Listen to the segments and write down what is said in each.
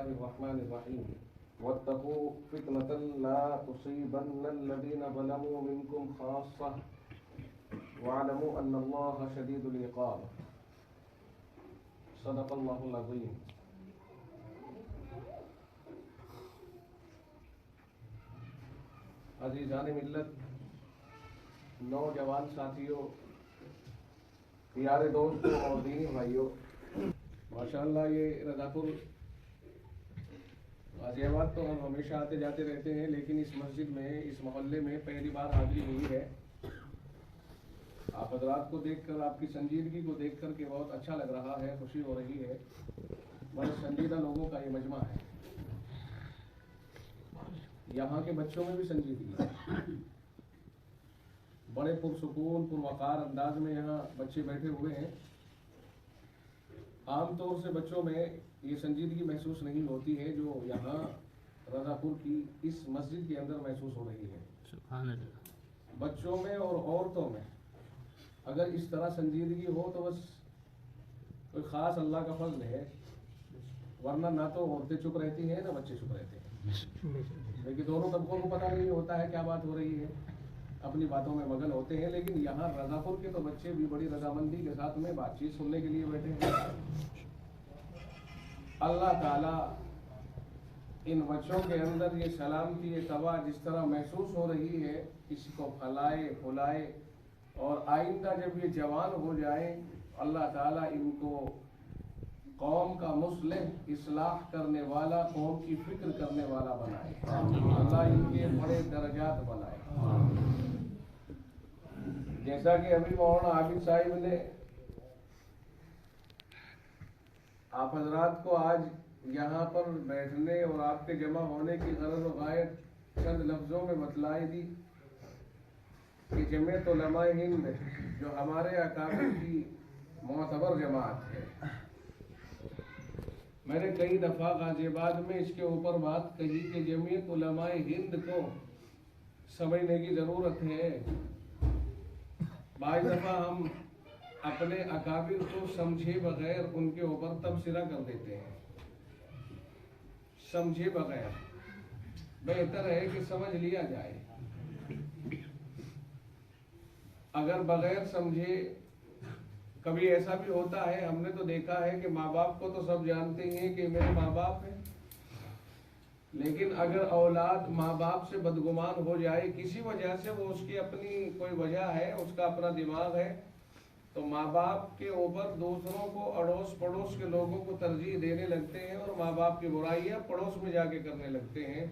बिस्मिल्लाहिर्रहमानिर्रहीम वत्तक़ू फितनतन ला तुसीबन्नल्लज़ीना ज़लमू मिनकुम खास्सह वअलमू अन्नल्लाहा शदीदुल इक़ाब। सदक़ल्लाहुल अज़ीम। अज़ीज़ान मिल्लत, नौजवान साथियों, प्यारे दोस्तों और दीनी भाइयों, माशाअल्लाह ये रज़ापुर गाज़ियाबाद तो हम हमेशा आते जाते रहते हैं, लेकिन इस मस्जिद में, इस मोहल्ले में पहली बार हाज़िरी हुई है। आप हज़रात को देखकर, आपकी संजीदगी को देख कर के बहुत अच्छा लग रहा है, खुशी हो रही है। बड़े संजीदा लोगों का ये मजमा है। यहाँ के बच्चों में भी संजीदगी है। बड़े पुरसुकून पुरवकार अंदाज में यहाँ बच्चे बैठे हुए हैं। आमतौर से बच्चों में ये संजीदगी महसूस नहीं होती है जो यहाँ रज़ापुर की इस मस्जिद के अंदर महसूस हो रही है। सुभान अल्लाह। बच्चों में और औरतों में अगर इस तरह संजीदगी हो तो बस कोई ख़ास अल्लाह का फजल है, वरना ना तो औरतें चुप रहती हैं ना बच्चे चुप रहते हैं। लेकिन दोनों तबकों को पता नहीं होता है क्या बात हो रही है, अपनी बातों में मगन होते हैं। लेकिन यहाँ रज़ापुर के तो बच्चे भी बड़ी रज़ामंदी के साथ में बातचीत सुनने के लिए बैठे हैं। अल्लाह ताला इन बच्चों के अंदर ये सलामती, ये तवा जिस तरह महसूस हो रही है, इसको फैलाए फुलाए और आइंदा जब ये जवान हो जाए, अल्लाह ताला इनको कौम का मुस्लिह, इस्लाह करने वाला, कौम की फिक्र करने वाला बनाए। अल्लाह इनके बड़े दर्जात बनाए। जैसा कि अभी मौलाना आबिद साहिब ने आप हजरात को आज यहाँ पर बैठने और आपके जमा होने की गरज व गायत चंद लफ्ज़ों में बतलाई दी कि जमीयत उलमाए हिंद जो हमारे अकाबिर की मोतबर जमात है, मैंने कई दफ़ा गाज़ियाबाद में इसके ऊपर बात कही कि जमीयत उलमाए हिंद को समझने की ज़रूरत है। बाज़ दफ़ा हम अपने अकाबिर को समझे बगैर उनके ऊपर तबसरा कर देते हैं। समझे बगैर बेहतर है कि समझ लिया जाए। अगर बगैर समझे, कभी ऐसा भी होता है, हमने तो देखा है कि माँ बाप को तो सब जानते ही हैं कि मेरे माँ बाप हैं, लेकिन अगर औलाद माँ बाप से बदगुमान हो जाए किसी वजह से, वो उसकी अपनी कोई वजह है, उसका अपना दिमाग है, तो माँ बाप के ऊपर दूसरों को, अड़ोस पड़ोस के लोगों को तरजीह देने लगते हैं और माँ बाप की बुराइयां पड़ोस में जाके करने लगते हैं।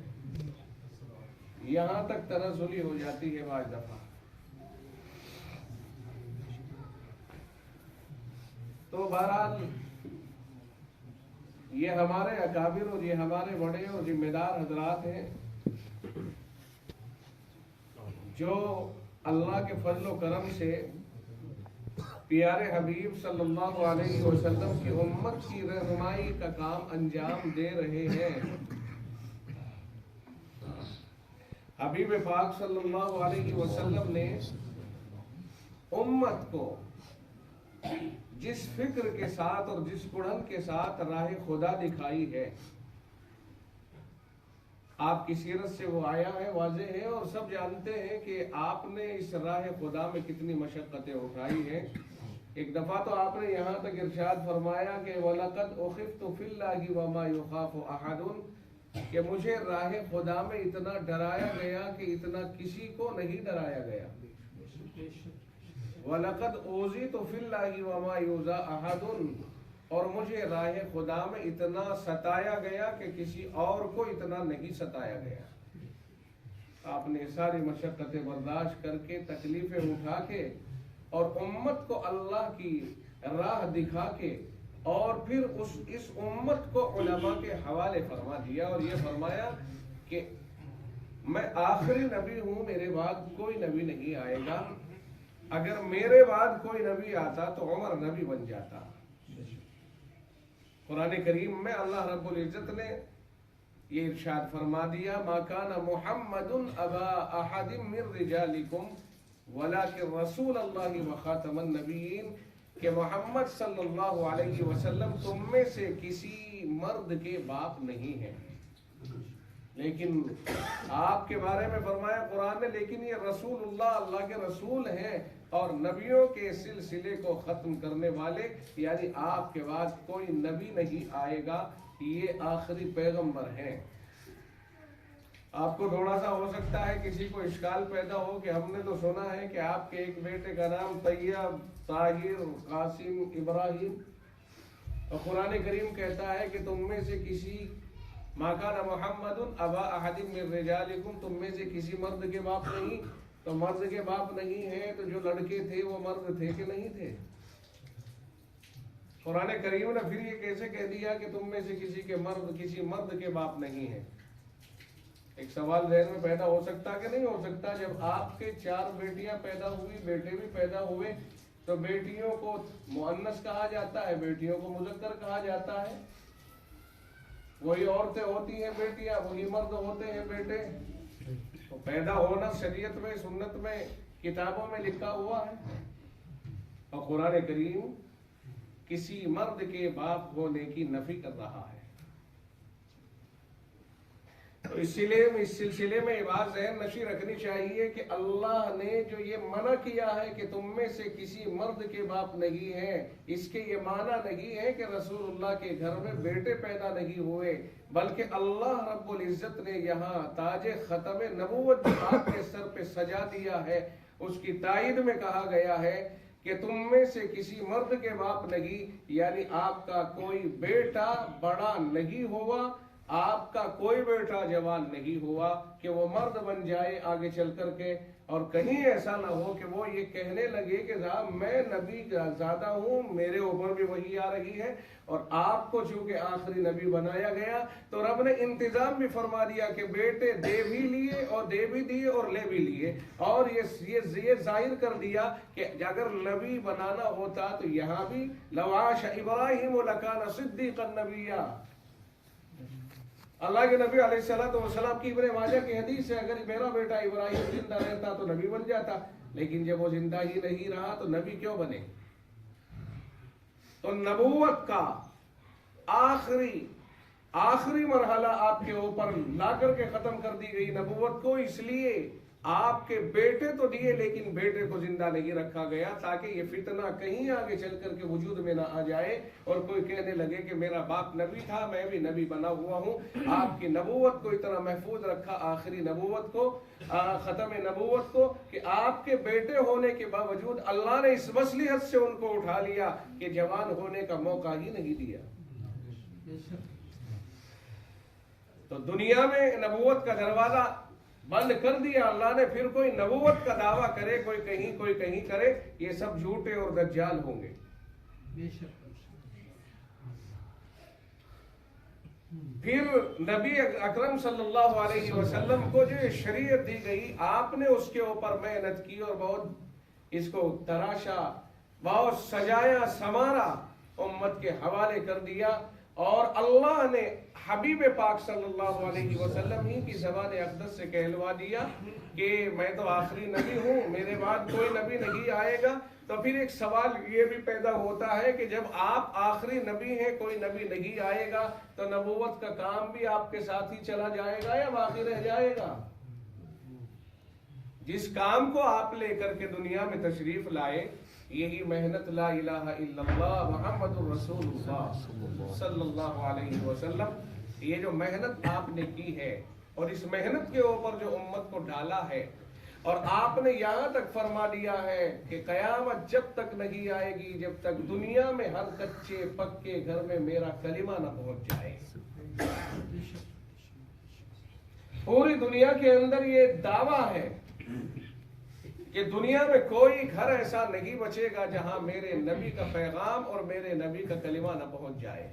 यहाँ तक तनज़ुली हो जाती है बाज़ दफ़ा। तो बहरहाल ये हमारे अकाबिर और ये हमारे बड़े और जिम्मेदार हजरात हैं जो अल्लाह के फजल व करम से प्यारे हबीब सल्लल्लाहु अलैहि वसल्लम की उम्मत की रहनुमाई का काम अंजाम दे रहे हैं। हबीब पाक सल्लल्लाहु अलैहि वसल्लम ने उम्मत को जिस फिक्र के साथ और जिस कुड़न के साथ राह खुदा दिखाई है, आपकी सीरत से वो आया है, वाज़ेह है, और सब जानते हैं कि आपने इस राह खुदा में कितनी मशक्क़तें उठाई हैं। एक दफ़ा तो आपने यहाँ तक इरशाद फरमाया कि वलक़द उख़िफ़्तु फ़िल्लाहि वमा युख़ाफ़ु अहदुन, कि मुझे राह खुदा में इतना डराया गया कि इतना किसी को नहीं डराया गया। वलक़द ऊज़ितु फ़िल्लाहि वमा युज़ा अहदुन, और मुझे राह खुदा में इतना सताया गया कि किसी और को इतना नहीं सताया गया। आपने सारी मशक्क़तें बर्दाश्त करके, तकलीफ़ें उठा के और उम्मत को अल्लाह की राह दिखा के और फिर इस उम्मत को उलमा के हवाले फरमा दिया और ये फरमाया कि मैं आखिरी नबी हूँ, मेरे बाद कोई नबी नहीं आएगा। अगर मेरे बाद कोई नबी आता तो उमर नबी बन जाता। कुरान करीम में अल्लाह रब्बुल इज्जत ने ये इरशाद फरमा दिया, मा काना मुहम्मदुन अबा अहदिम मिन रिजालिकुम वलाकिन रसूलुल्लाहि व खातमुन नबिय्यीन, कि मोहम्मद सल्लल्लाहु अलैहि वसल्लम तुम में से किसी मर्द के बाप नहीं है, लेकिन आपके बारे में फरमाया कुरान ने, लेकिन ये रसूलुल्लाह, अल्लाह के रसूल हैं और नबियों के सिलसिले को खत्म करने वाले, यानी आपके बाद कोई नबी नहीं आएगा, ये आखिरी पैगंबर हैं। आपको थोड़ा सा हो सकता है किसी को इश्काल पैदा हो कि हमने तो सुना है कि आपके एक बेटे का नाम तैयब, ताहिर, कासिम, इब्राहिम, और कुरान करीम कहता है कि तुम में से किसी माकाना मोहम्मदुन अबा अहदिम मिन रिजालिकुम, तुम में से किसी मर्द के बाप नहीं। तो मर्द के बाप नहीं है तो जो लड़के थे वो मर्द थे कि नहीं थे? कुरान करीम ने फिर ये कैसे कह दिया कि तुम में से किसी मर्द के बाप नहीं है? एक सवाल जहन में पैदा हो सकता कि नहीं हो सकता? जब आपके 4 बेटियां पैदा हुई, बेटे भी पैदा हुए, तो बेटियों को मुअन्नस कहा जाता है, बेटियों को मुज़क्कर कहा जाता है। वही औरतें होती हैं बेटियां, वही मर्द होते हैं बेटे। तो पैदा होना शरीयत में, सुन्नत में, किताबों में लिखा हुआ है, और कुरान करीम किसी मर्द के बाप होने की नफी कर रहा है। तो इसीलिए इस सिलसिले में ये बात ज़हन नशी रखनी चाहिए कि अल्लाह ने जो ये मना किया है कि तुम में से किसी मर्द के बाप नहीं है, इसके ये माना नहीं है कि रसूलुल्लाह के घर में बेटे पैदा नहीं हुए, बल्कि अल्लाह रब्बुल इज्जत ने यहाँ ताजे खत्म नबूवत आपके सर पे सजा दिया है। उसकी तायद में कहा गया है कि तुम में से किसी मर्द के बाप नहीं, यानी आपका कोई बेटा बड़ा नहीं हुआ, आपका कोई बेटा जवान नहीं हुआ कि वो मर्द बन जाए आगे चल कर के, और कहीं ऐसा ना हो कि वो ये कहने लगे कि साहब मैं नबी ज़्यादा हूँ, मेरे ऊपर भी वही आ रही है, और आपको चूंकि आखिरी नबी बनाया गया तो रब ने इंतजाम भी फरमा दिया कि बेटे दे भी लिए और दे भी दिए और ले भी लिए, और ये जाहिर कर दिया कि अगर नबी बनाना होता तो यहाँ भी लवाश इब्राहिम लकाना सिद्दीक़न नबिय्या, अल्लाह के नबी अलैहिस्सलाम की इब्ने माजा की हदीस है, अगर मेरा बेटा इब्राहिम जिंदा रहता तो नबी बन जाता, लेकिन जब वो जिंदा ही नहीं रहा तो नबी क्यों बने? तो नबूवत का आखिरी मरहला आपके ऊपर ला करके खत्म कर दी गई नबूवत को, इसलिए आपके बेटे तो दिए लेकिन बेटे को जिंदा नहीं रखा गया, ताकि ये फितना कहीं आगे चल करके वजूद में ना आ जाए और कोई कहने लगे कि मेरा बाप नबी था, मैं भी नबी बना हुआ हूँ। आपकी नबूवत को इतना महफूज रखा, आखिरी नबूवत को, खत्म नबूवत को, कि आपके बेटे होने के बावजूद अल्लाह ने इस मसलिहत से उनको उठा लिया कि जवान होने का मौका ही नहीं दिया। तो दुनिया में नबूवत का दरवाजा बंद कर दिया अल्लाह ने, फिर कोई नबूवत का दावा करे, कोई कहीं करे, ये सब झूठे और दज्जाल होंगे। फिर नबी अकरम सल्लल्लाहु अलैहि वसल्लम को जो शरीयत दी गई, आपने उसके ऊपर मेहनत की और बहुत इसको तराशा, बहुत सजाया संवारा, उम्मत के हवाले कर दिया, और अल्लाह ने हबीब पाक सल्लल्लाहु अलैहि वसल्लम ही की ज़बान अक़दस से कहलवा दिया कि मैं तो आखिरी नबी हूँ, मेरे बाद कोई नबी नहीं आएगा। तो फिर एक सवाल ये भी पैदा होता है कि जब आप आखिरी नबी हैं, कोई नबी नहीं आएगा, तो नबूवत का काम भी आपके साथ ही चला जाएगा या बाकी रह जाएगा? जिस काम को आप लेकर के दुनिया में तशरीफ लाए, यही मेहनत ला इलाहा इल्लल्लाह मुहम्मदुर रसूलुल्लाह सल्लल्लाहु अलैहि वसल्लम, ये जो मेहनत आपने की है और इस मेहनत के ऊपर जो उम्मत को डाला है, और आपने यहाँ तक फरमा दिया है कि कयामत जब तक नहीं आएगी जब तक दुनिया में हर कच्चे पक्के घर में मेरा कलिमा न पहुंच जाए। पूरी दुनिया के अंदर ये दावा है कि दुनिया में कोई घर ऐसा नहीं बचेगा जहां मेरे नबी का पैगाम और मेरे नबी का कलिमा न पहुंच जाए।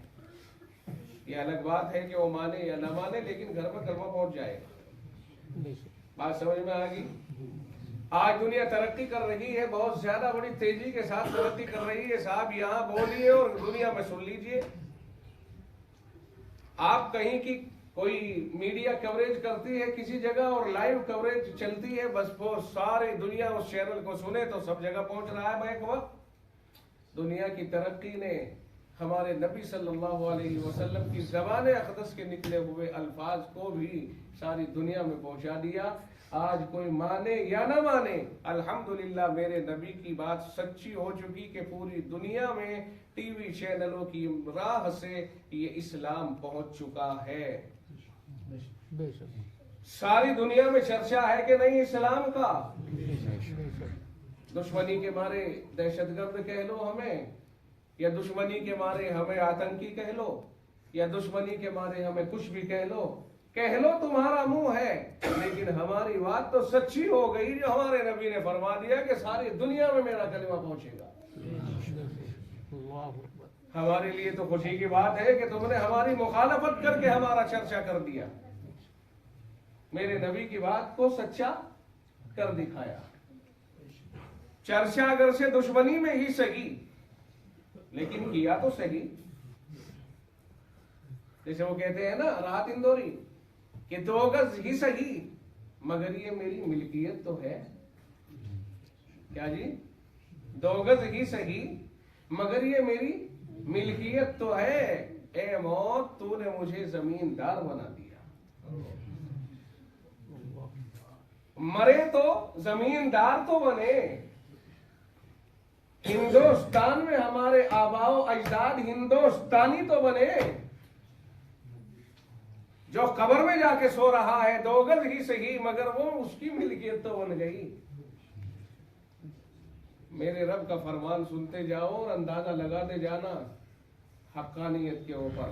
ये अलग बात है कि वो माने या न माने, लेकिन घर में कलमा पहुंच जाएगा। बात समझ में आ गई? आज दुनिया तरक्की कर रही है, बहुत ज्यादा बड़ी तेजी के साथ तरक्की कर रही है। साहब यहाँ बोलिए और दुनिया में सुन लीजिए। आप कहीं की कोई मीडिया कवरेज करती है किसी जगह और लाइव कवरेज चलती है, बस वो सारी दुनिया उस चैनल को सुने तो सब जगह पहुंच रहा है बैक वक्त। दुनिया की तरक्की ने हमारे नबी सल्लल्लाहु अलैहि वसल्लम की ज़बान अक़दस के निकले हुए अल्फाज को भी सारी दुनिया में पहुंचा दिया। आज कोई माने या ना माने, अल्हम्दुलिल्लाह मेरे नबी की बात सच्ची हो चुकी कि पूरी दुनिया में टीवी चैनलों की राह से ये इस्लाम पहुंच चुका है। सारी दुनिया में चर्चा है कि नहीं इस्लाम का। दुश्मनी के मारे दहशतगर्द कह लो हमें, या दुश्मनी के मारे हमें आतंकी कह लो, या दुश्मनी के मारे हमें कुछ भी कह लो तुम्हारा मुंह है, लेकिन हमारी बात तो सच्ची हो गई जो हमारे नबी ने फरमा दिया कि सारी दुनिया में मेरा कलिमा पहुंचेगा। हमारे लिए तो खुशी की बात है कि तुमने हमारी मुखालफत करके हमारा चर्चा कर दिया, मेरे नबी की बात को सच्चा कर दिखाया। चर्चा अगर से दुश्मनी में ही सही, लेकिन किया तो सही। जैसे वो कहते हैं ना राहत इंदौरी कि 2 गज ही सही मगर ये मेरी मिल्कियत तो है। क्या जी? 2 गज ही सही मगर ये मेरी मिल्कियत तो है। ए मौत तूने मुझे जमींदार बना दिया। मरे तो जमींदार तो बने। हिंदुस्तान में हमारे आबाओ अजदाद हिंदुस्तानी तो बने। जो कब्र में जाके सो रहा है 2 गज ही सही मगर वो उसकी मिल्कियत तो बन गई। मेरे रब का फरमान सुनते जाओ और अंदाजा लगाते जाना हक्कानियत के ऊपर।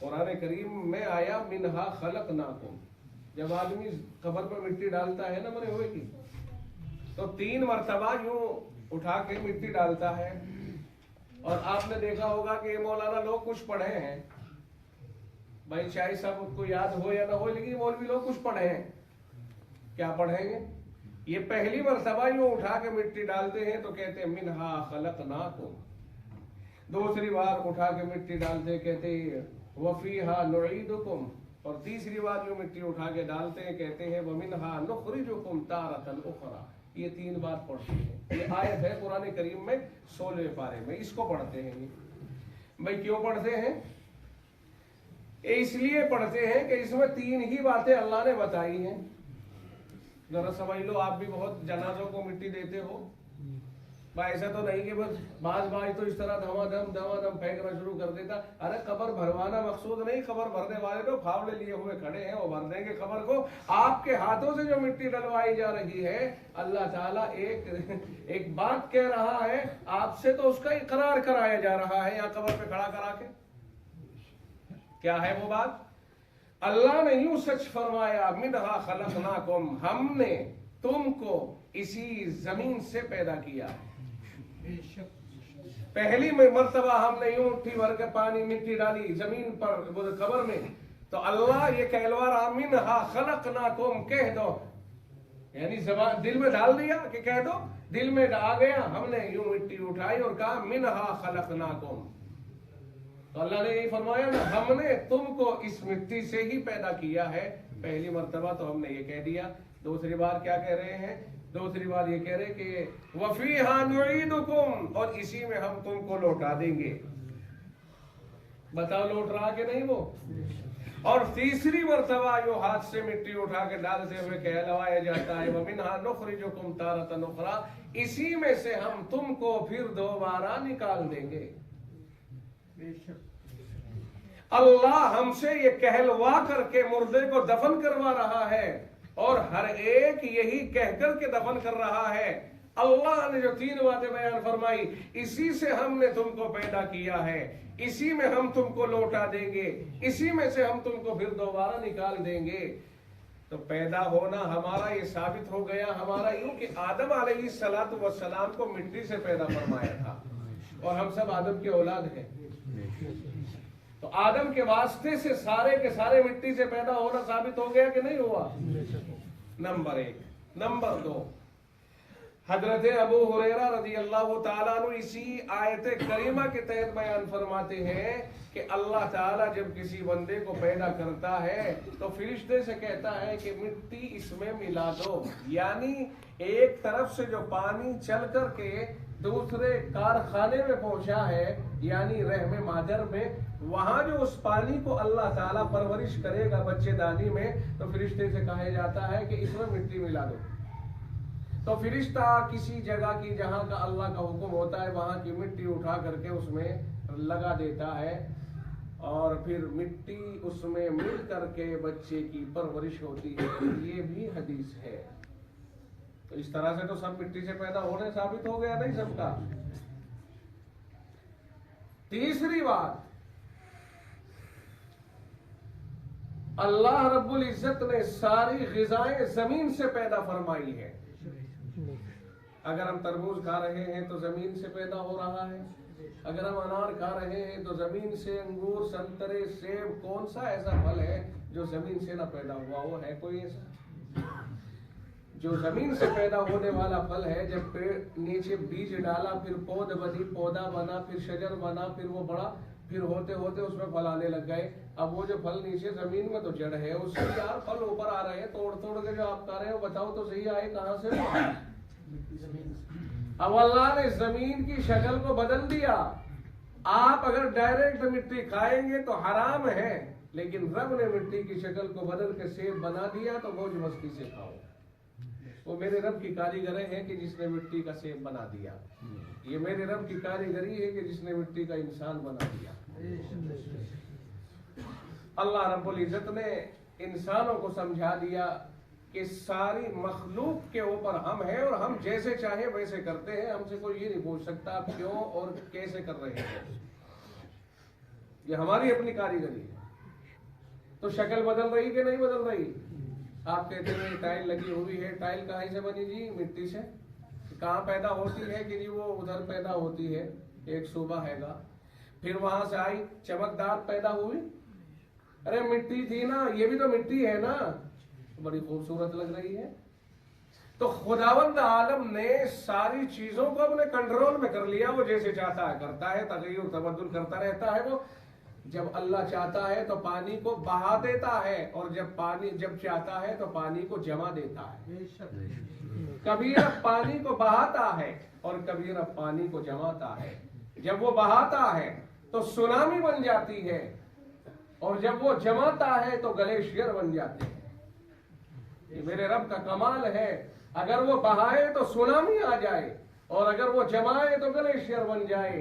कुरान करीम में आया मिनहा खलकनाकुम। जब आदमी कब्र पर मिट्टी डालता है ना मरे हुए की, तो 3 मरतबा यूं उठा के मिट्टी डालता है। और आपने देखा होगा कि मौलाना लोग कुछ पढ़े हैं, भाई शायद सब उनको याद हो या ना हो, लेकिन मौलवी लोग कुछ पढ़े हैं। क्या पढ़ेंगे? ये पहली मरतबा यूं उठा के मिट्टी डालते हैं तो कहते हैं मिनहा खलकनाकुम। दूसरी बार उठा के मिट्टी डालते कहते वफीहा नुईदुकुम। और तीसरी बार यूं मिट्टी उठा के डालते हैं कहते हैं वमिनहा नुखरिजुकुम तारतन उखरा। ये 3 बार पढ़ते हैं। ये आयत है कुरान करीम में 16वें पारे में, इसको पढ़ते हैं। भाई क्यों पढ़ते हैं? इसलिए पढ़ते हैं कि इसमें 3 ही बातें अल्लाह ने बताई हैं। जरा समझ लो, आप भी बहुत जनाजों को मिट्टी देते हो। भाई ऐसा तो नहीं कि बस बाज तो इस तरह धमाधम फेंकना शुरू कर देता। अरे कब्र भरवाना मकसूद नहीं, कब्र भरने वाले तो फावड़े लिए हुए खड़े हैं, वो भर देंगे कब्र को। आपके हाथों से जो मिट्टी डलवाई जा रही है, अल्लाह ताला एक बात कह रहा है आपसे, तो उसका इकरार कराया जा रहा है यहाँ कब्र पे खड़ा करा के। क्या है वो बात? अल्लाह ने यूं सच फरमाया मिनहा खलकनाकुम, हमने तुमको इसी जमीन से पैदा किया है। पहली मर्तबा हमने यूं मुट्ठी भर के पानी मिट्टी डाली जमीन पर कब्र में, तो अल्लाह ये कहलवा रहा मिनहा खलकनाकुम कह दो, यानी जबान दिल में डाल दिया कि कह दो, दिल में आ गया। हमने यूं मिट्टी उठाई और कहा मिनहा खलकनाकुम। तो अल्लाह ने यही फरमाया ना, हमने तुमको इस मिट्टी से ही पैदा किया है। पहली मर्तबा तो हमने ये कह दिया। दूसरी बार क्या कह रहे हैं? दूसरी बार ये कह रहे कि वफीहा नुईदुकुम, और इसी में हम तुमको लौटा देंगे। बताओ लौट रहा कि नहीं वो? और तीसरी मर्तबा जो हाथ से मिट्टी उठा के डालते हुए कहलवाया जाता है वमिनहा नुखरिजुकुम तारतन उखरा, इसी में से हम तुमको फिर दोबारा निकाल देंगे। अल्लाह हमसे ये कहलवा करके मुर्दे को दफन करवा रहा है, और हर एक यही कहकर के दफन कर रहा है। अल्लाह ने जो 3 बातें बयान फरमाई, इसी से हमने तुमको पैदा किया है, इसी में हम तुमको लौटा देंगे, इसी में से हम तुमको फिर दोबारा निकाल देंगे। तो पैदा होना हमारा ये साबित हो गया हमारा यूं कि आदम अलैहिस्सलातु वस्सलाम को मिट्टी से पैदा फरमाया था, और हम सब आदम के औलाद हैं। तो आदम के वास्ते से सारे के सारे मिट्टी से पैदा होना साबित हो गया कि नहीं हुआ? नंबर 1। नंबर 2, हजरत अबू हुरैरा रज़ी अल्लाह ताला अन्हु इसी आयत करीमा के तहत बयान फरमाते हैं कि अल्लाह ताला जब किसी बंदे को पैदा करता है तो फरिश्ते से कहता है कि मिट्टी इसमें मिला दो, यानी एक तरफ से जो पानी चल करके दूसरे कारखाने में पहुंचा है, यानी रहमे मादर में, वहां जो उस पानी को अल्लाह ताला परवरिश करेगा बच्चेदानी में, तो फरिश्ते से कहा जाता है कि इसमें मिट्टी मिला दो। तो फरिश्ता किसी जगह की जहां का अल्लाह का हुक्म होता है वहां की मिट्टी उठा करके उसमें लगा देता है, और फिर मिट्टी उसमें मिल करके बच्चे की परवरिश होती है। ये भी हदीस है। तो इस तरह से तो सब मिट्टी से पैदा होने साबित हो गया नहीं सबका। तीसरी बात, अल्लाह रब्बुल इज्जत ने सारी ग़िज़ाएं जमीन से पैदा फरमाई है। अगर हम तरबूज खा रहे हैं तो जमीन से पैदा हो रहा है, अगर हम अनार खा रहे हैं तो जमीन से, अंगूर, संतरे, सेब, कौन सा ऐसा फल है जो जमीन से ना पैदा हुआ हो? है कोई ऐसा? जो जमीन से पैदा होने वाला फल है, जब पेड़ नीचे बीज डाला, फिर पौध बनी, पौधा बना, फिर शजर बना, फिर वो बड़ा, फिर होते होते उसमें फल आने लग गए। अब वो जो फल नीचे जमीन में तो जड़ है उससे, यार फल ऊपर आ रहे हैं, तोड़ तोड़ के जो आप खा रहे हो, बताओ तो सही आए कहां से? अब अल्लाह ने जमीन की शक्ल को बदल दिया। आप अगर डायरेक्ट मिट्टी खाएंगे तो हराम है, लेकिन रब ने मिट्टी की शक्ल को बदल के सेब बना दिया तो मौज मस्ती से खाओ। वो मेरे रब की कारीगरी है कि जिसने मिट्टी का सेब बना दिया। ये मेरे रब की कारीगरी है कि जिसने मिट्टी का इंसान बना दिया। अल्लाह रब्बुल इज्जत ने इंसानों को समझा दिया कि सारी मखलूक के ऊपर हम हैं और हम जैसे चाहे वैसे करते हैं। हमसे कोई ये नहीं पूछ सकता आप क्यों और कैसे कर रहे हैं। ये हमारी अपनी कारीगरी है। तो शक्ल बदल रही कि नहीं बदल रही? आप कहते हैं टाइल लगी हुई है, टाइल कहाँ से बनी जी? मिट्टी से। कहाँ पैदा होती है कि जी वो उधर पैदा होती है, एक सूबा हैगा, फिर वहां से आई चमकदार पैदा हुई। अरे मिट्टी थी ना, ये भी तो मिट्टी है ना, बड़ी खूबसूरत लग रही है। तो खुदावंद आलम ने सारी चीजों को अपने कंट्रोल में कर लिया। वो जैसे चाहता है करता है, तगय्युर तबद्दुल करता रहता है। वो जब अल्लाह चाहता है तो पानी को बहा देता है, और जब चाहता है तो पानी को जमा देता है। कभी रब पानी को बहाता है और कभी रब पानी को जमाता है। जब वो बहाता है तो सुनामी बन जाती है, और जब वो जमाता है तो ग्लेशियर बन जाते हैं। ये मेरे रब का कमाल है। अगर वो बहाए तो सुनामी आ जाए, और अगर वो जमाए तो ग्लेशियर बन जाए।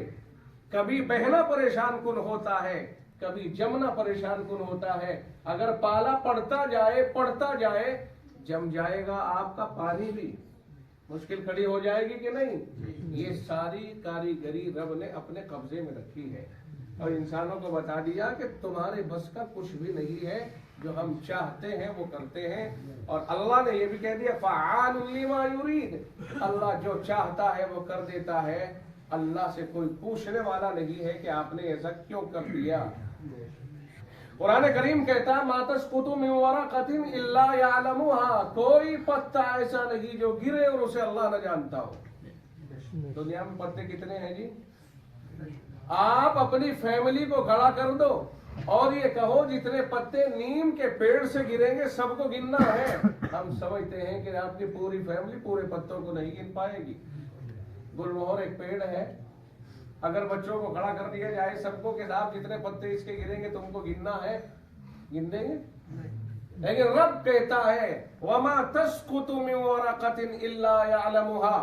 कभी बहना परेशान कुन होता है, कभी जमना परेशान कुन होता है। अगर पाला पड़ता जाए, जम जाएगा आपका पानी भी, मुश्किल खड़ी हो जाएगी कि नहीं। ये सारी कारीगरी रब ने अपने कब्जे में रखी है, और इंसानों को बता दिया कि तुम्हारे बस का कुछ भी नहीं है। जो हम चाहते हैं वो करते हैं। और अल्लाह ने ये भी कह दिया फ़अआलुन लिमा युरीद, अल्लाह जो चाहता है वो कर देता है। अल्लाह से कोई पूछने वाला नहीं है कि आपने ऐसा क्यों कर दिया। कुरान करीम कहता है मा तस्कुतु मिन वरक़तिन इल्ला यअलमुहा, कोई पत्ता ऐसा नहीं जो गिरे और उसे अल्लाह न जानता हो। दुनिया में पत्ते कितने हैं जी? आप अपनी फैमिली को खड़ा कर दो और ये कहो जितने पत्ते नीम के पेड़ से गिरेंगे सबको गिनना है। हम समझते हैं कि आपकी पूरी फैमिली पूरे पत्तों को नहीं गिन पाएगी। गुलमोहर एक पेड़ है, अगर बच्चों को खड़ा कर दिया जाए सबको के साथ जितने पत्ते इसके गिरेंगे तुमको गिनना है, गिन देंगे? लेकिन रब कहता है वमा तस्कुतु मिन वरक़तिन इल्ला यअलमुहा,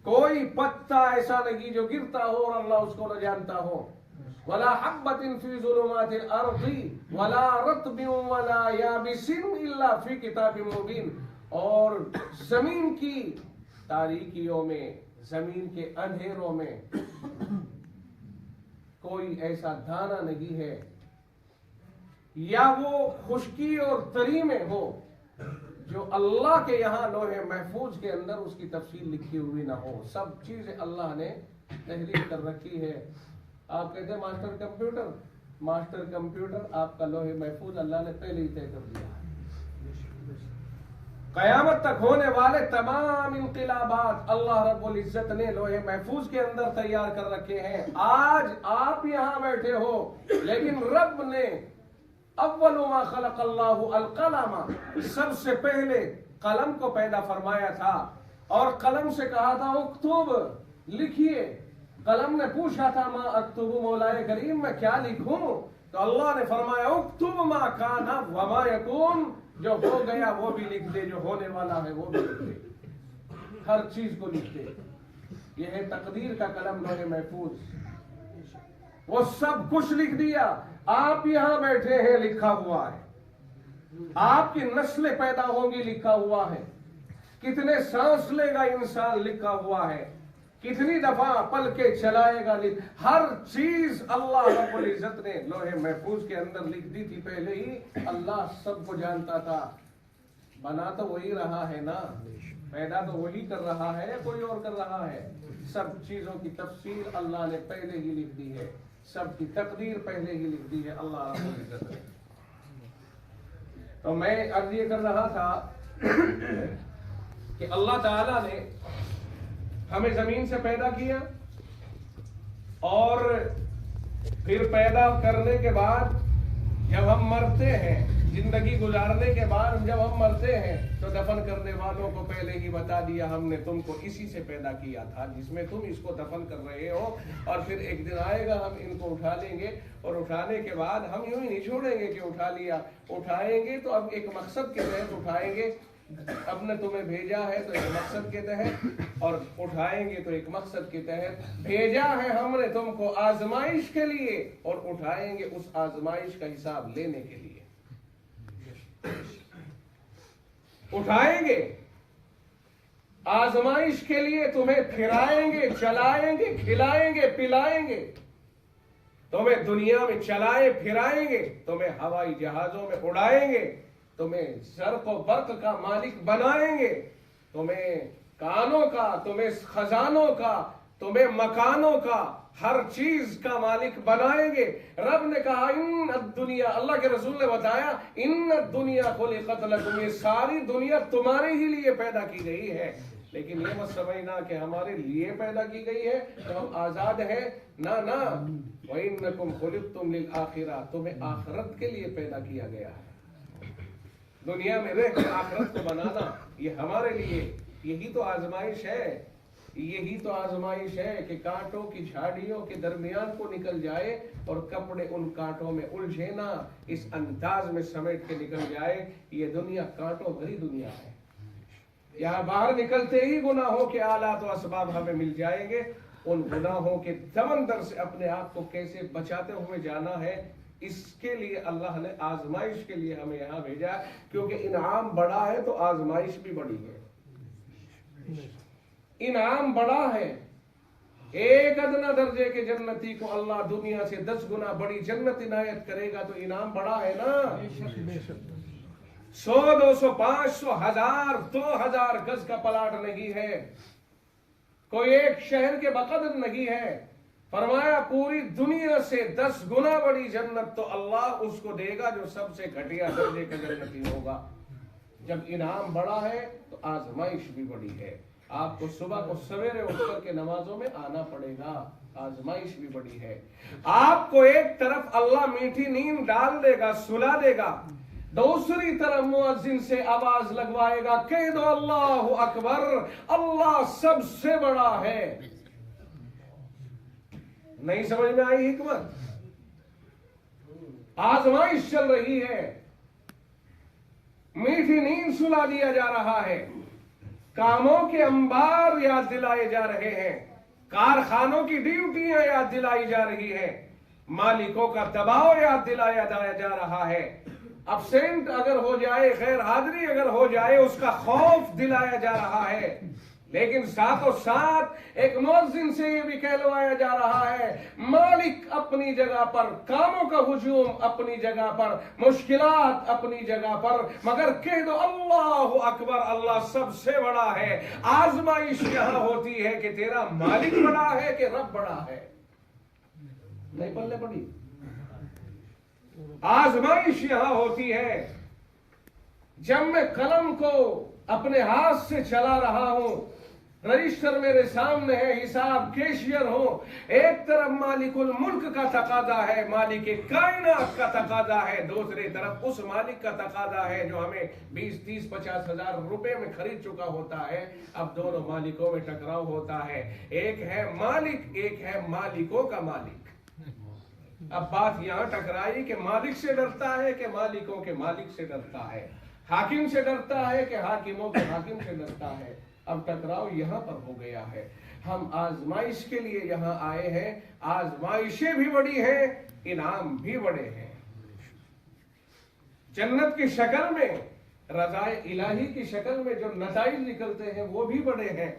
कोई पत्ता ऐसा नहीं जो गिरता हो और अल्लाह उसको न जानता हो। वला हब्बतिन फी ज़ुलुमातिल अर्ज़ि वला रत्बिन वला याबिसिन इल्ला फी किताबिन मुबीन, और जमीन की तारीकियों में, जमीन के अंधेरों में कोई ऐसा दाना नहीं है, या वो खुश्की और तरी में हो, जो अल्लाह के यहाँ लोहे महफूज के अंदर उसकी तफसील लिखी हुई ना हो। सब चीजें अल्लाह ने तहरीर कर रखी है। आप कहते हैं मास्टर कंप्यूटर आपका लोहे महफूज अल्लाह ने पहले ही तय कर दिया है। कयामत तक होने वाले तमाम इनकलाबात अल्लाह रब्बुल इज्जत ने लोहे महफूज के अंदर तैयार कर रखे हैं। आज आप यहाँ बैठे हो, लेकिन रब ने अव्वलु मा खलक़ल्लाहु अल-क़लम, सबसे पहले कलम को पैदा फरमाया था और कलम से कहा था उक्तुब, लिखिए। कलम ने पूछा था मा अक्तुब मौलाए करीम, मैं क्या लिखूं? तो अल्लाह ने फरमाया उक्तुब मा काना व मा यकून, जो हो गया वो भी लिख दे, जो होने वाला है वो भी लिख दे, हर चीज को लिख दे। यह है तकदीर का कलम, लौह महफूज, वो सब कुछ लिख दिया। आप यहां बैठे हैं, लिखा हुआ है। आपकी नस्लें पैदा होंगी, लिखा हुआ है। कितने सांस लेगा इंसान, लिखा हुआ है। कितनी दफा पल के चलाएगा, हर चीज अल्लाह रब्बुल इज्जत ने लोहे महफूज के अंदर लिख दी थी पहले ही। अल्लाह सबको जानता था। बना तो वही रहा है ना, पैदा तो वही कर रहा है या कोई और कर रहा है? सब चीजों की तफसील अल्लाह ने पहले ही लिख दी है, सबकी तकदीर पहले ही लिख दी है अल्लाह रब्बुल इज्जत ने। तो मैं अर्ज ये कर रहा था कि अल्लाह ताला ने हमें जमीन से पैदा किया और फिर पैदा करने के बाद जब हम मरते हैं, जिंदगी गुजारने के बाद जब हम मरते हैं तो दफन करने वालों को पहले ही बता दिया हमने तुमको इसी से पैदा किया था जिसमें तुम इसको दफन कर रहे हो। और फिर एक दिन आएगा हम इनको उठा लेंगे और उठाने के बाद हम यूं ही नहीं छोड़ेंगे कि उठा लिया, उठाएंगे तो अब एक मकसद के तहत उठाएंगे। अब ने तुम्हें भेजा है तो एक मकसद के तहत, और उठाएंगे तो एक मकसद के तहत। भेजा है हमने तुमको आजमाइश के लिए और उठाएंगे उस आजमाइश का हिसाब लेने के लिए। उठाएंगे आजमाइश के लिए, तुम्हें फिराएंगे, चलाएंगे, खिलाएंगे, पिलाएंगे, तुम्हें दुनिया में चलाए फिराएंगे, तुम्हें हवाई जहाजों में उड़ाएंगे, तुम्हें ज़र्क़ व बर्क़ का मालिक बनाएंगे, तुम्हें कानों का, तुम्हें खजानों का, तुम्हें मकानों का, हर चीज का मालिक बनाएंगे। रब ने कहा इन दुनिया, अल्लाह के रसूल ने बताया इन दुनिया खुलिक़त लकुम, ये सारी दुनिया तुम्हारे ही लिए पैदा की गई है। लेकिन ये मत समझना कि हमारे लिए पैदा की गई है तो हम आजाद हैं, ना ना। व इन्नकुम खुलिक़्तुम लिल आखिरा, तुम्हें आखिरत के लिए पैदा किया गया है। दुनिया में रह कर आखिरत को बनाना ये हमारे लिए, यही तो आजमाइश है। यही तो आजमाइश है कि कांटों की झाड़ियों के दरमियान को निकल जाए और कपड़े उन कांटों में उलझे ना, इस अंदाज में समेट के निकल जाए। ये दुनिया कांटों भरी दुनिया है। यहाँ बाहर निकलते ही गुनाहों के आलात व असबाब हमें मिल जाएंगे। उन गुनाहों के समंदर से अपने आप को कैसे बचाते हुए जाना है, इसके लिए अल्लाह ने आजमाइश के लिए हमें यहाँ भेजा। क्योंकि इनाम बड़ा है तो आजमाइश भी बड़ी है। इनाम बड़ा है। एक अदना दर्जे के जन्नती को अल्लाह दुनिया से 10 गुना बड़ी जन्नत इनायत करेगा तो इनाम बड़ा है ना। 100, 200, 500, 1000, 2000 गज का प्लाट नहीं है, कोई एक शहर के बकदर नहीं है। फरमाया पूरी दुनिया से 10 गुना बड़ी जन्नत तो अल्लाह उसको देगा जो सबसे घटिया दर्जे का जन्नती होगा। जब इनाम बड़ा है तो आजमाइश भी बड़ी है। आपको सुबह को सवेरे उठकर के नमाजों में आना पड़ेगा, आजमाइश भी बड़ी है। आपको एक तरफ अल्लाह मीठी नींद डाल देगा, सुला देगा, दूसरी तरफ मुअज्जिन से आवाज लगवाएगा, कह दो अल्लाहु अकबर, अल्लाह सबसे बड़ा है। नहीं समझ में आई हिकमत? आजमाइश चल रही है, मीठी नींद सुला दिया जा रहा है, कामों के अंबार याद दिलाए जा रहे हैं, कारखानों की ड्यूटियां याद दिलाई जा रही है, मालिकों का दबाव याद दिलाया जा रहा है। अब्सेंट अगर हो जाए, गैर हाजिरी अगर हो जाए, उसका खौफ दिलाया जा रहा है। लेकिन साथों साथ एक मुअज्जिन से ये भी कहलवाया जा रहा है, मालिक अपनी जगह पर, कामों का हुजूम अपनी जगह पर, मुश्किलात अपनी जगह पर, मगर कह दो अल्लाहु अकबर, अल्लाह सबसे बड़ा है। आजमाइश यहां होती है कि तेरा मालिक बड़ा है कि रब बड़ा है। नहीं पल्ले पड़ी। आजमाइश यहां होती है जब मैं कलम को अपने हाथ से चला रहा हूं, रजिस्टर मेरे सामने है, हिसाब कैशियर हो। एक तरफ मालिकुल मुल्क का तकाजा है, मालिक कायनात का तकाजा है, दूसरी तरफ उस मालिक का तकाजा है जो हमें 20, 30, 50 हजार रुपए में खरीद चुका होता है। अब दोनों मालिकों में टकराव होता है, एक है मालिक, एक है मालिकों का मालिक। अब बात यहां टकराई कि मालिक से डरता है कि मालिकों के मालिक से डरता है, हाकिम से डरता है कि हाकिमों के हाकिम से डरता है। अब टकराव यहां पर हो गया है। हम आजमाइश के लिए यहां आए हैं, आजमाइशें भी बड़ी हैं, इनाम भी बड़े हैं। जन्नत की शक्ल में, रज़ाए इलाही की शक्ल में जो नताइज निकलते हैं वो भी बड़े हैं,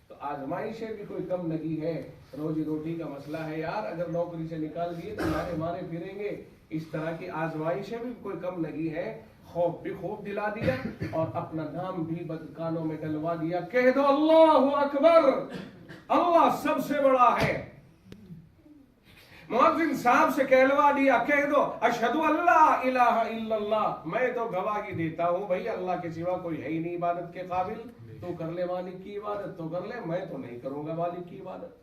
तो आजमाइशें भी कोई कम नहीं है। रोजी रोटी का मसला है यार, अगर नौकरी से निकाल दिए तो मारे मारे फिरेंगे, इस तरह की आजमाइशें भी कोई कम नहीं है। खौफ भी खूब दिला दिया और अपना नाम भी बदकानों में डलवा दिया। कह दो अल्लाहु अकबर, अल्लाह सबसे बड़ा है। मुअज्जिन साहब से कहलवा दिया, कह दो अशहदु अल्ला इलाहा इल्लल्लाह, मैं तो गवाही देता हूं भाई अल्लाह के सिवा कोई है ही नहीं इबादत के काबिल। तो कर ले मालिक की इबादत तो कर ले, मैं तो नहीं करूंगा मालिक की इबादत,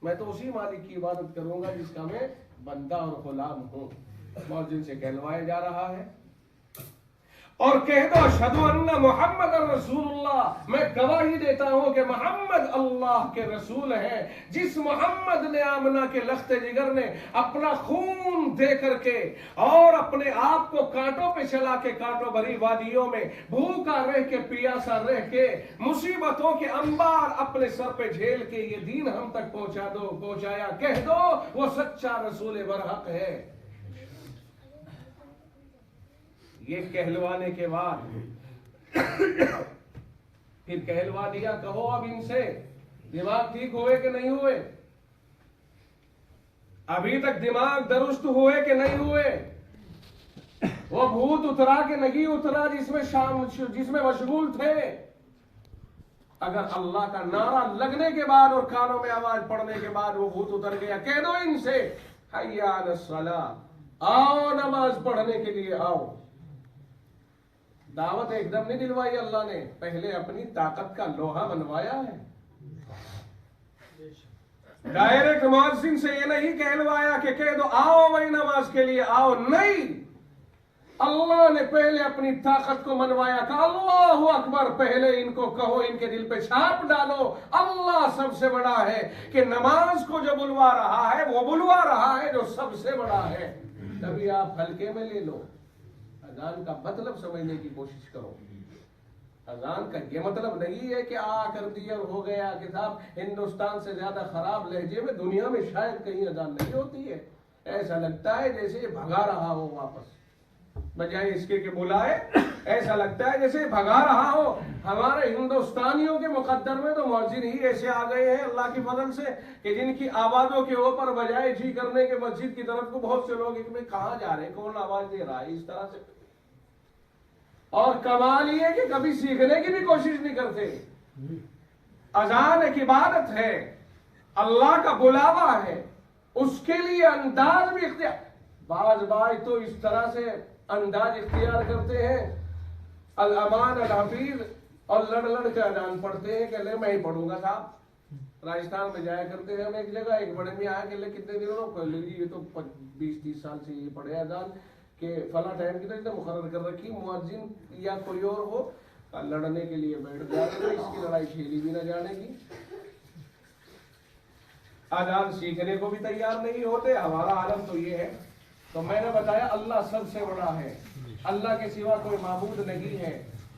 मैं तो उसी मालिक की इबादत करूंगा जिसका मैं बंदा और गुलाम हूं। मुअज्जिन से कहलवाया जा रहा है और कह दो अशहदु अन्ना मुहम्मद रसूलुल्लाह, मैं गवाही देता हूं कि मोहम्मद अल्लाह के रसूल हैं। जिस मोहम्मद ने आमना के लख्ते जिगर ने अपना खून दे करके और अपने आप को कांटों पे चला के, कांटों भरी वादियों में भूखा रह के, पियासा रह के, मुसीबतों के अंबार अपने सर पे झेल के ये दीन हम तक पहुंचाया। कह दो वो सच्चा रसूल बरहक है। ये कहलवाने के बाद फिर कहलवा दिया, कहो अब इनसे दिमाग ठीक हुए कि नहीं हुए, अभी तक दिमाग दुरुस्त हुए कि नहीं हुए, वो भूत उतरा के नहीं उतरा जिसमें मशगूल थे। अगर अल्लाह का नारा लगने के बाद और कानों में आवाज पड़ने के बाद वो भूत उतर गया, कह दो इनसे हय्या अलस्सलाह, आओ नमाज पढ़ने के लिए आओ। दावत एकदम नहीं दिलवाई अल्लाह ने, पहले अपनी ताकत का लोहा मनवाया है। डायरेक्ट मुअज्जिन से ये नहीं कहलवाया कि कह दो आओ भाई नमाज के लिए आओ, नहीं, अल्लाह ने पहले अपनी ताकत को मनवाया। कहा अल्लाहु अकबर, पहले इनको कहो, इनके दिल पे छाप डालो अल्लाह सबसे बड़ा है, कि नमाज को जो बुलवा रहा है वो बुलवा रहा है जो सबसे बड़ा है। तभी आप हल्के में ले लो, अजान का मतलब समझने की कोशिश करो। अजान का ये मतलब नहीं है कि आ कर दिया और हो गया। कि साहब हिंदुस्तान से ज्यादा खराब लहजे में दुनिया में शायद कहीं अजान नहीं होती है। ऐसा लगता है जैसे ये भगा रहा हो वापस, बजाय इसके के बुलाए, ऐसा लगता है जैसे भगा रहा हो। हमारे हिंदुस्तानियों के मुकद्दर में तो मुअज्जिन ही ऐसे आ गए हैं अल्लाह की फजल से कि जिनकी आवाजों के ऊपर बजाय जी करने के मस्जिद की तरफ को बहुत से लोग इसमें कहां जा रहे हैं, कौन आवाज दे रहा है, इस तरह से। और कमाल ये कि कभी सीखने की भी कोशिश नहीं करते। अजान एक इबादत है, अल्लाह का बुलावा है, उसके लिए अंदाज भी इख्तियार। बाज बाज तो इस तरह से अंदाज इख्तियार करते हैं, अल अमान अल हफीज, और लड़ लड़ के अजान पढ़ते हैं। कहले मैं ही पढ़ूंगा साहब। राजस्थान में जाया करते हैं हम एक जगह, एक बड़े में आया, कहले कितने दिनों को, ये तो 20-30 साल से ये पढ़े अजान के फला टाइम की तो मुकर्रर कर रखी, मुअज्जिन या कोई और हो, लड़ने के लिए बैठ जाते, इसकी लड़ाई खेली भी न जाने की। अजान सीखने को भी तैयार नहीं होते। हमारा आलम तो ये है। तो मैंने बताया अल्लाह सबसे बड़ा है, अल्लाह के सिवा कोई माबूद नहीं है,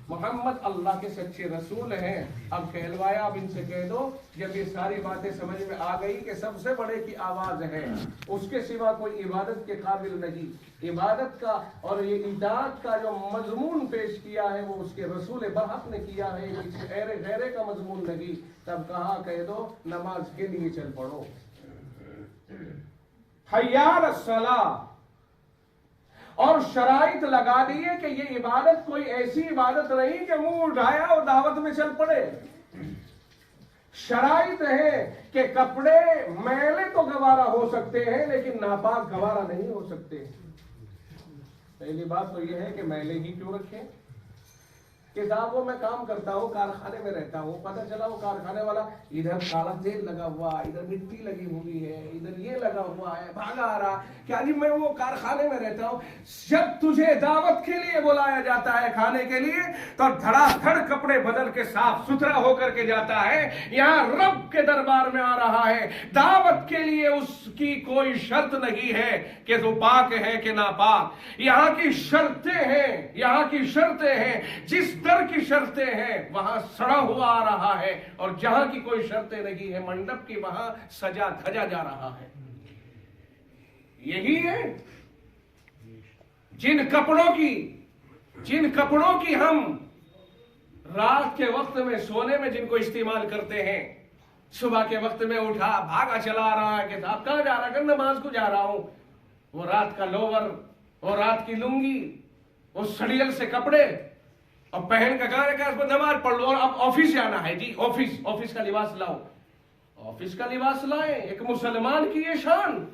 मोहम्मद अल्लाह के सच्चे रसूल हैं। अब कहलवाया, अब इनसे कह दो, जब ये सारी बातें समझ में आ गई कि सबसे बड़े की आवाज है, उसके सिवा कोई इबादत के काबिल नहीं, इबादत का और ये इताअत का जो मजमून पेश किया है वो उसके रसूल बहक ने किया है, किसी ऐरे गैरे का मजमून नहीं। तब कहा, कह दो नमाज के लिए चल पड़ो, हय्या अलस्सलाह। और शराइत लगा दिए कि ये इबादत कोई ऐसी इबादत नहीं कि मुंह उठाया और दावत में चल पड़े। शराइत है कि कपड़े मैले तो गवारा हो सकते हैं लेकिन नापाक गवारा नहीं हो सकते। पहली बात तो यह है कि मैले ही क्यों रखें, कि साहब वो मैं काम करता हूँ, कारखाने में रहता हूँ, पता चला वो कारखाने वाला इधर काला तेल लगा हुआ, इधर मिट्टी लगी हुई है, इधर ये लगा हुआ है, भागा आ रहा, क्या जी मैं वो कारखाने में रहता हूँ। जब तुझे दावत के लिए बुलाया जाता है खाने के लिए, तो धड़ाधड़ कपड़े बदल के साफ सुथरा होकर के जाता है। यहाँ रब के दरबार में आ रहा है, दावत के लिए उसकी कोई शर्त नहीं है कि तू पाक है कि नापाक। यहाँ की शर्तें हैं, यहाँ की शर्तें हैं, जिस दर की शर्तें हैं वहां सड़ा हुआ आ रहा है, और जहां की कोई शर्तें नहीं है मंडप की वहां सजा धजा जा रहा है। यही है जिन कपड़ों की हम रात के वक्त में सोने में जिनको इस्तेमाल करते हैं, सुबह के वक्त में उठा भागा चला रहा है कि साहब कहां जा रहा है, नमाज को जा रहा हूं, वो रात का लोवर, वो रात की लुंगी, वो सड़ियल से कपड़े और पहन का कहा रखा, नमाज पढ़ लो और अब ऑफिस जाना है जी, ऑफिस का लिबास लाओ, ऑफिस का लिबास लाए। एक मुसलमान की ये शान।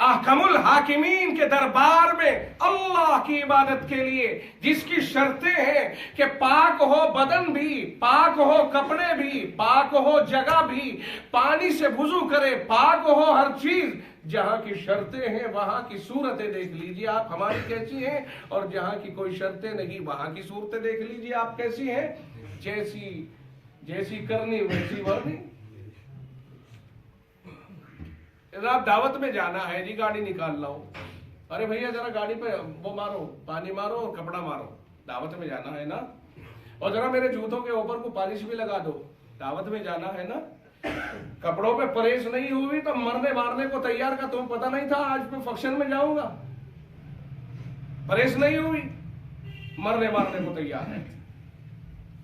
अहकमुल हाकिमीन के दरबार में अल्लाह की इबादत के लिए जिसकी शर्तें हैं कि पाक हो बदन भी, पाक हो कपड़े भी, पाक हो जगह भी, पानी से वुजू करे, पाक हो हर चीज, जहां की शर्तें हैं वहां की सूरतें देख लीजिए आप हमारी कैसी हैं, और जहां की कोई शर्तें नहीं वहां की सूरतें देख लीजिए आप कैसी हैं। जैसी करनी वैसी वरनी। आप दावत में जाना है जी, गाड़ी निकाल लाओ, अरे भैया जरा गाड़ी पे वो मारो, पानी मारो और कपड़ा मारो, दावत में जाना है ना, और जरा मेरे जूतों के ऊपर को पॉलिश भी लगा दो, दावत में जाना है ना। कपड़ों पे परेश नहीं हुई तो मरने मारने को तैयार का, तुम्हें पता नहीं था आज मैं फंक्शन में जाऊंगा, परेश नहीं हुई मरने मारने को तैयार है।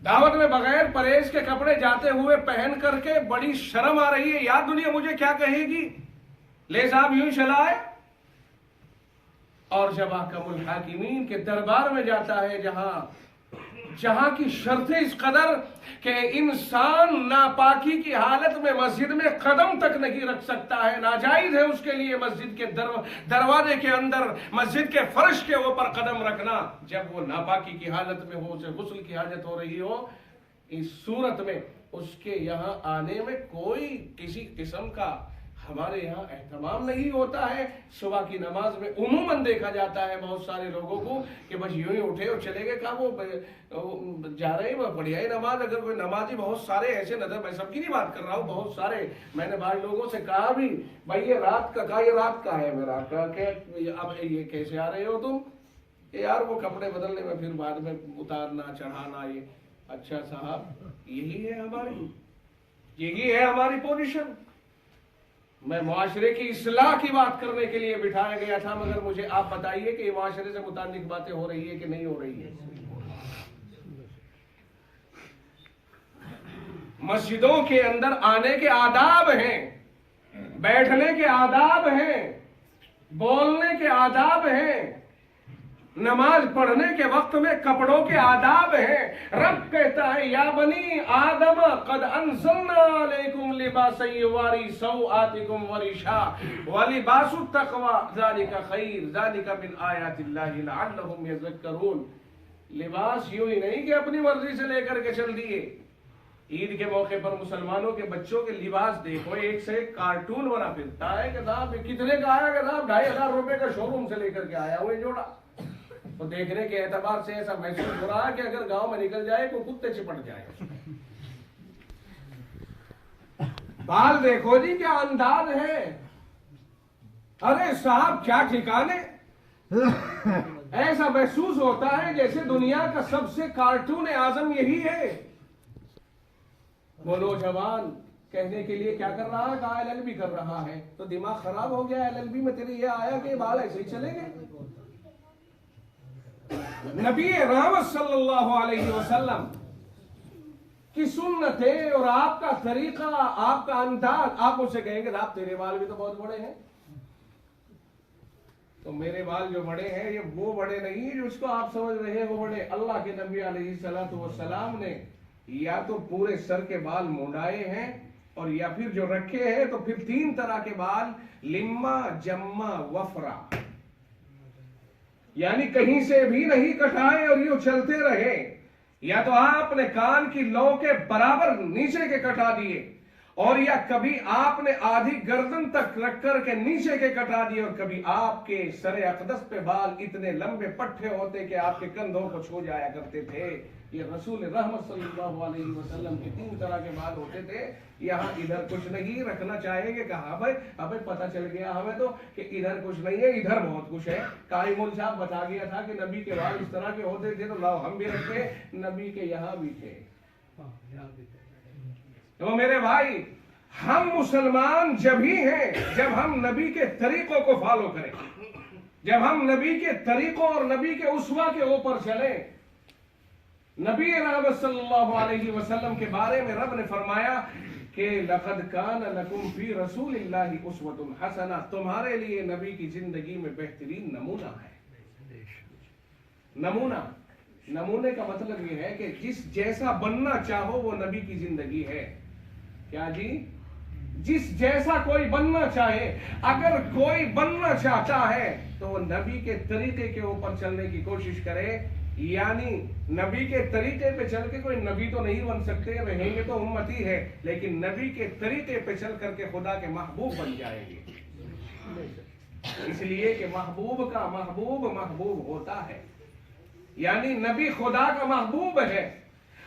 दावत में बगैर परेश के कपड़े जाते हुए पहन करके बड़ी शर्म आ रही है, यार दुनिया मुझे क्या कहेगी, ले साहब यूं चलाए। और जब अहकमुल हाकिमीन के दरबार में जाता है, जहां की शर्तें इस कदर कि इंसान नापाकी की हालत में मस्जिद में कदम तक नहीं रख सकता है, नाजायज है उसके लिए मस्जिद के दरवाजे के अंदर, मस्जिद के फर्श के ऊपर कदम रखना, जब वो नापाकी की हालत में हो, उसे गुस्ल की हाजत हो रही हो, इस सूरत में उसके यहां आने में कोई किसी किस्म का हमारे यहाँ एहतमाम नहीं होता है। सुबह की नमाज में उमूमन देखा जाता है बहुत सारे लोगों को कि बस यूं ही उठे और चले गए, कहा वो जा रहे हैं बढ़िया ही नमाज, अगर कोई नमाजी बहुत सारे ऐसे नजर, मैं सबकी नहीं बात कर रहा हूँ, बहुत सारे, मैंने बाहर लोगों से कहा भी भाई ये रात का कहा, ये रात का है मेरा, अब ये कैसे आ रहे हो तुम, यार वो कपड़े बदलने में फिर बाद में उतारना चढ़ाना, ये अच्छा साहब यही है हमारी पोजीशन। मैं मुआशरे की इस्लाह की बात करने के लिए बिठाया गया था, मगर मुझे आप बताइए कि मुआशरे से मुताल्लिक बातें हो रही है कि नहीं हो रही है। मस्जिदों के अंदर आने के आदाब हैं, बैठने के आदाब हैं, बोलने के आदाब हैं, नमाज पढ़ने के वक्त में कपड़ों के आदाब हैं। रब कहता है या बनी आदम कद अंज़लना अलैकुम लिबासन युवारी सौआतिकुम वरिशा व लिबासुत तक़वा ज़ालिका खैर ज़ालिका मिन आयातिल्लाहि लअल्लहुम यज़क्करून। लिबास यूं ही नहीं कि अपनी मर्जी से लेकर के चल दिए। ईद के मौके पर मुसलमानों के बच्चों के लिबास देखो, एक से एक कार्टून बना फिरता है कि साहब कितने का आया, कि साहब 2500 रुपए का शोरूम से लेकर के आया हुआ जोड़ा। तो देखने के एतबार से ऐसा महसूस हो रहा है कि अगर गांव में निकल जाए तो कुत्ते चिपट जाए। बाल देखो जी क्या अंदाज है, अरे साहब क्या ठिकाने। ऐसा महसूस होता है जैसे दुनिया का सबसे कार्टून आजम यही है। वो नौजवान कहने के लिए क्या कर रहा है, कहा LLB कर रहा है, तो दिमाग खराब हो गया। LLB में तेरे ये आया कि बाल ऐसे ही चलेंगे। नबी रहमत सल्लल्लाहु अलैहि वसल्लम की सुन्नत है और आपका तरीका, आपका अंदाज। आप मुझसे कहेंगे आप तेरे बाल भी तो बहुत बड़े हैं, तो मेरे बाल जो बड़े हैं ये वो बड़े नहीं है जिसको आप समझ रहे हैं वो बड़े। अल्लाह के नबी अलैहिस्सलातु वस्सलाम ने या तो पूरे सर के बाल मुंडाए हैं और या फिर जो रखे हैं तो फिर 3 तरह के बाल, लिम्मा, जम्मा, वफरा, यानी कहीं से भी नहीं कटाए और यूं चलते रहे। या तो आपने कान की लौ के बराबर नीचे के कटा दिए, और या कभी आपने आधी गर्दन तक रख कर के नीचे के कटा दिए, और कभी आपके सरे अकदस पे बाल इतने लंबे पट्टे होते कि आपके कंधों को छू जाया करते थे। ये रसूल रहमत सल्लल्लाहु अलैहि वसल्लम के 3 तरह के बाल होते थे। यहाँ इधर कुछ नहीं रखना चाहेंगे, कहा भाई अबे पता चल गया हमें तो कि इधर कुछ नहीं है, इधर बहुत कुछ है। कायमुल साहब बता गया था कि नबी के बाल इस तरह के होते थे, तो लाओ हम भी रखे, नबी के यहाँ भी थे। तो मेरे भाई, हम मुसलमान जब ही हैं जब हम नबी के तरीकों को फॉलो करें, जब हम नबी के तरीकों और नबी के उस्वा के ऊपर चले। नबी रहमत सल्लल्लाहु अलैहि वसल्लम के बारे में रब ने फरमाया कि लक़द कान लकुम फी रसूलिल्लाहि उस्वतुन हसना, तुम्हारे लिए नबी की जिंदगी में बेहतरीन नमूना है। नमूने का मतलब यह है कि जिस जैसा बनना चाहो वो नबी की जिंदगी है। क्या जी? जिस जैसा कोई बनना चाहे, अगर कोई बनना चाहता है तो वो नबी के तरीके के ऊपर चलने की कोशिश करे। यानी नबी के तरीके पे चल के कोई नबी तो नहीं बन सकते, रहेंगे तो उम्मती है, लेकिन नबी के तरीके पे चल करके खुदा के महबूब बन जाएंगे। इसलिए कि महबूब का महबूब होता है, यानी नबी खुदा का महबूब है,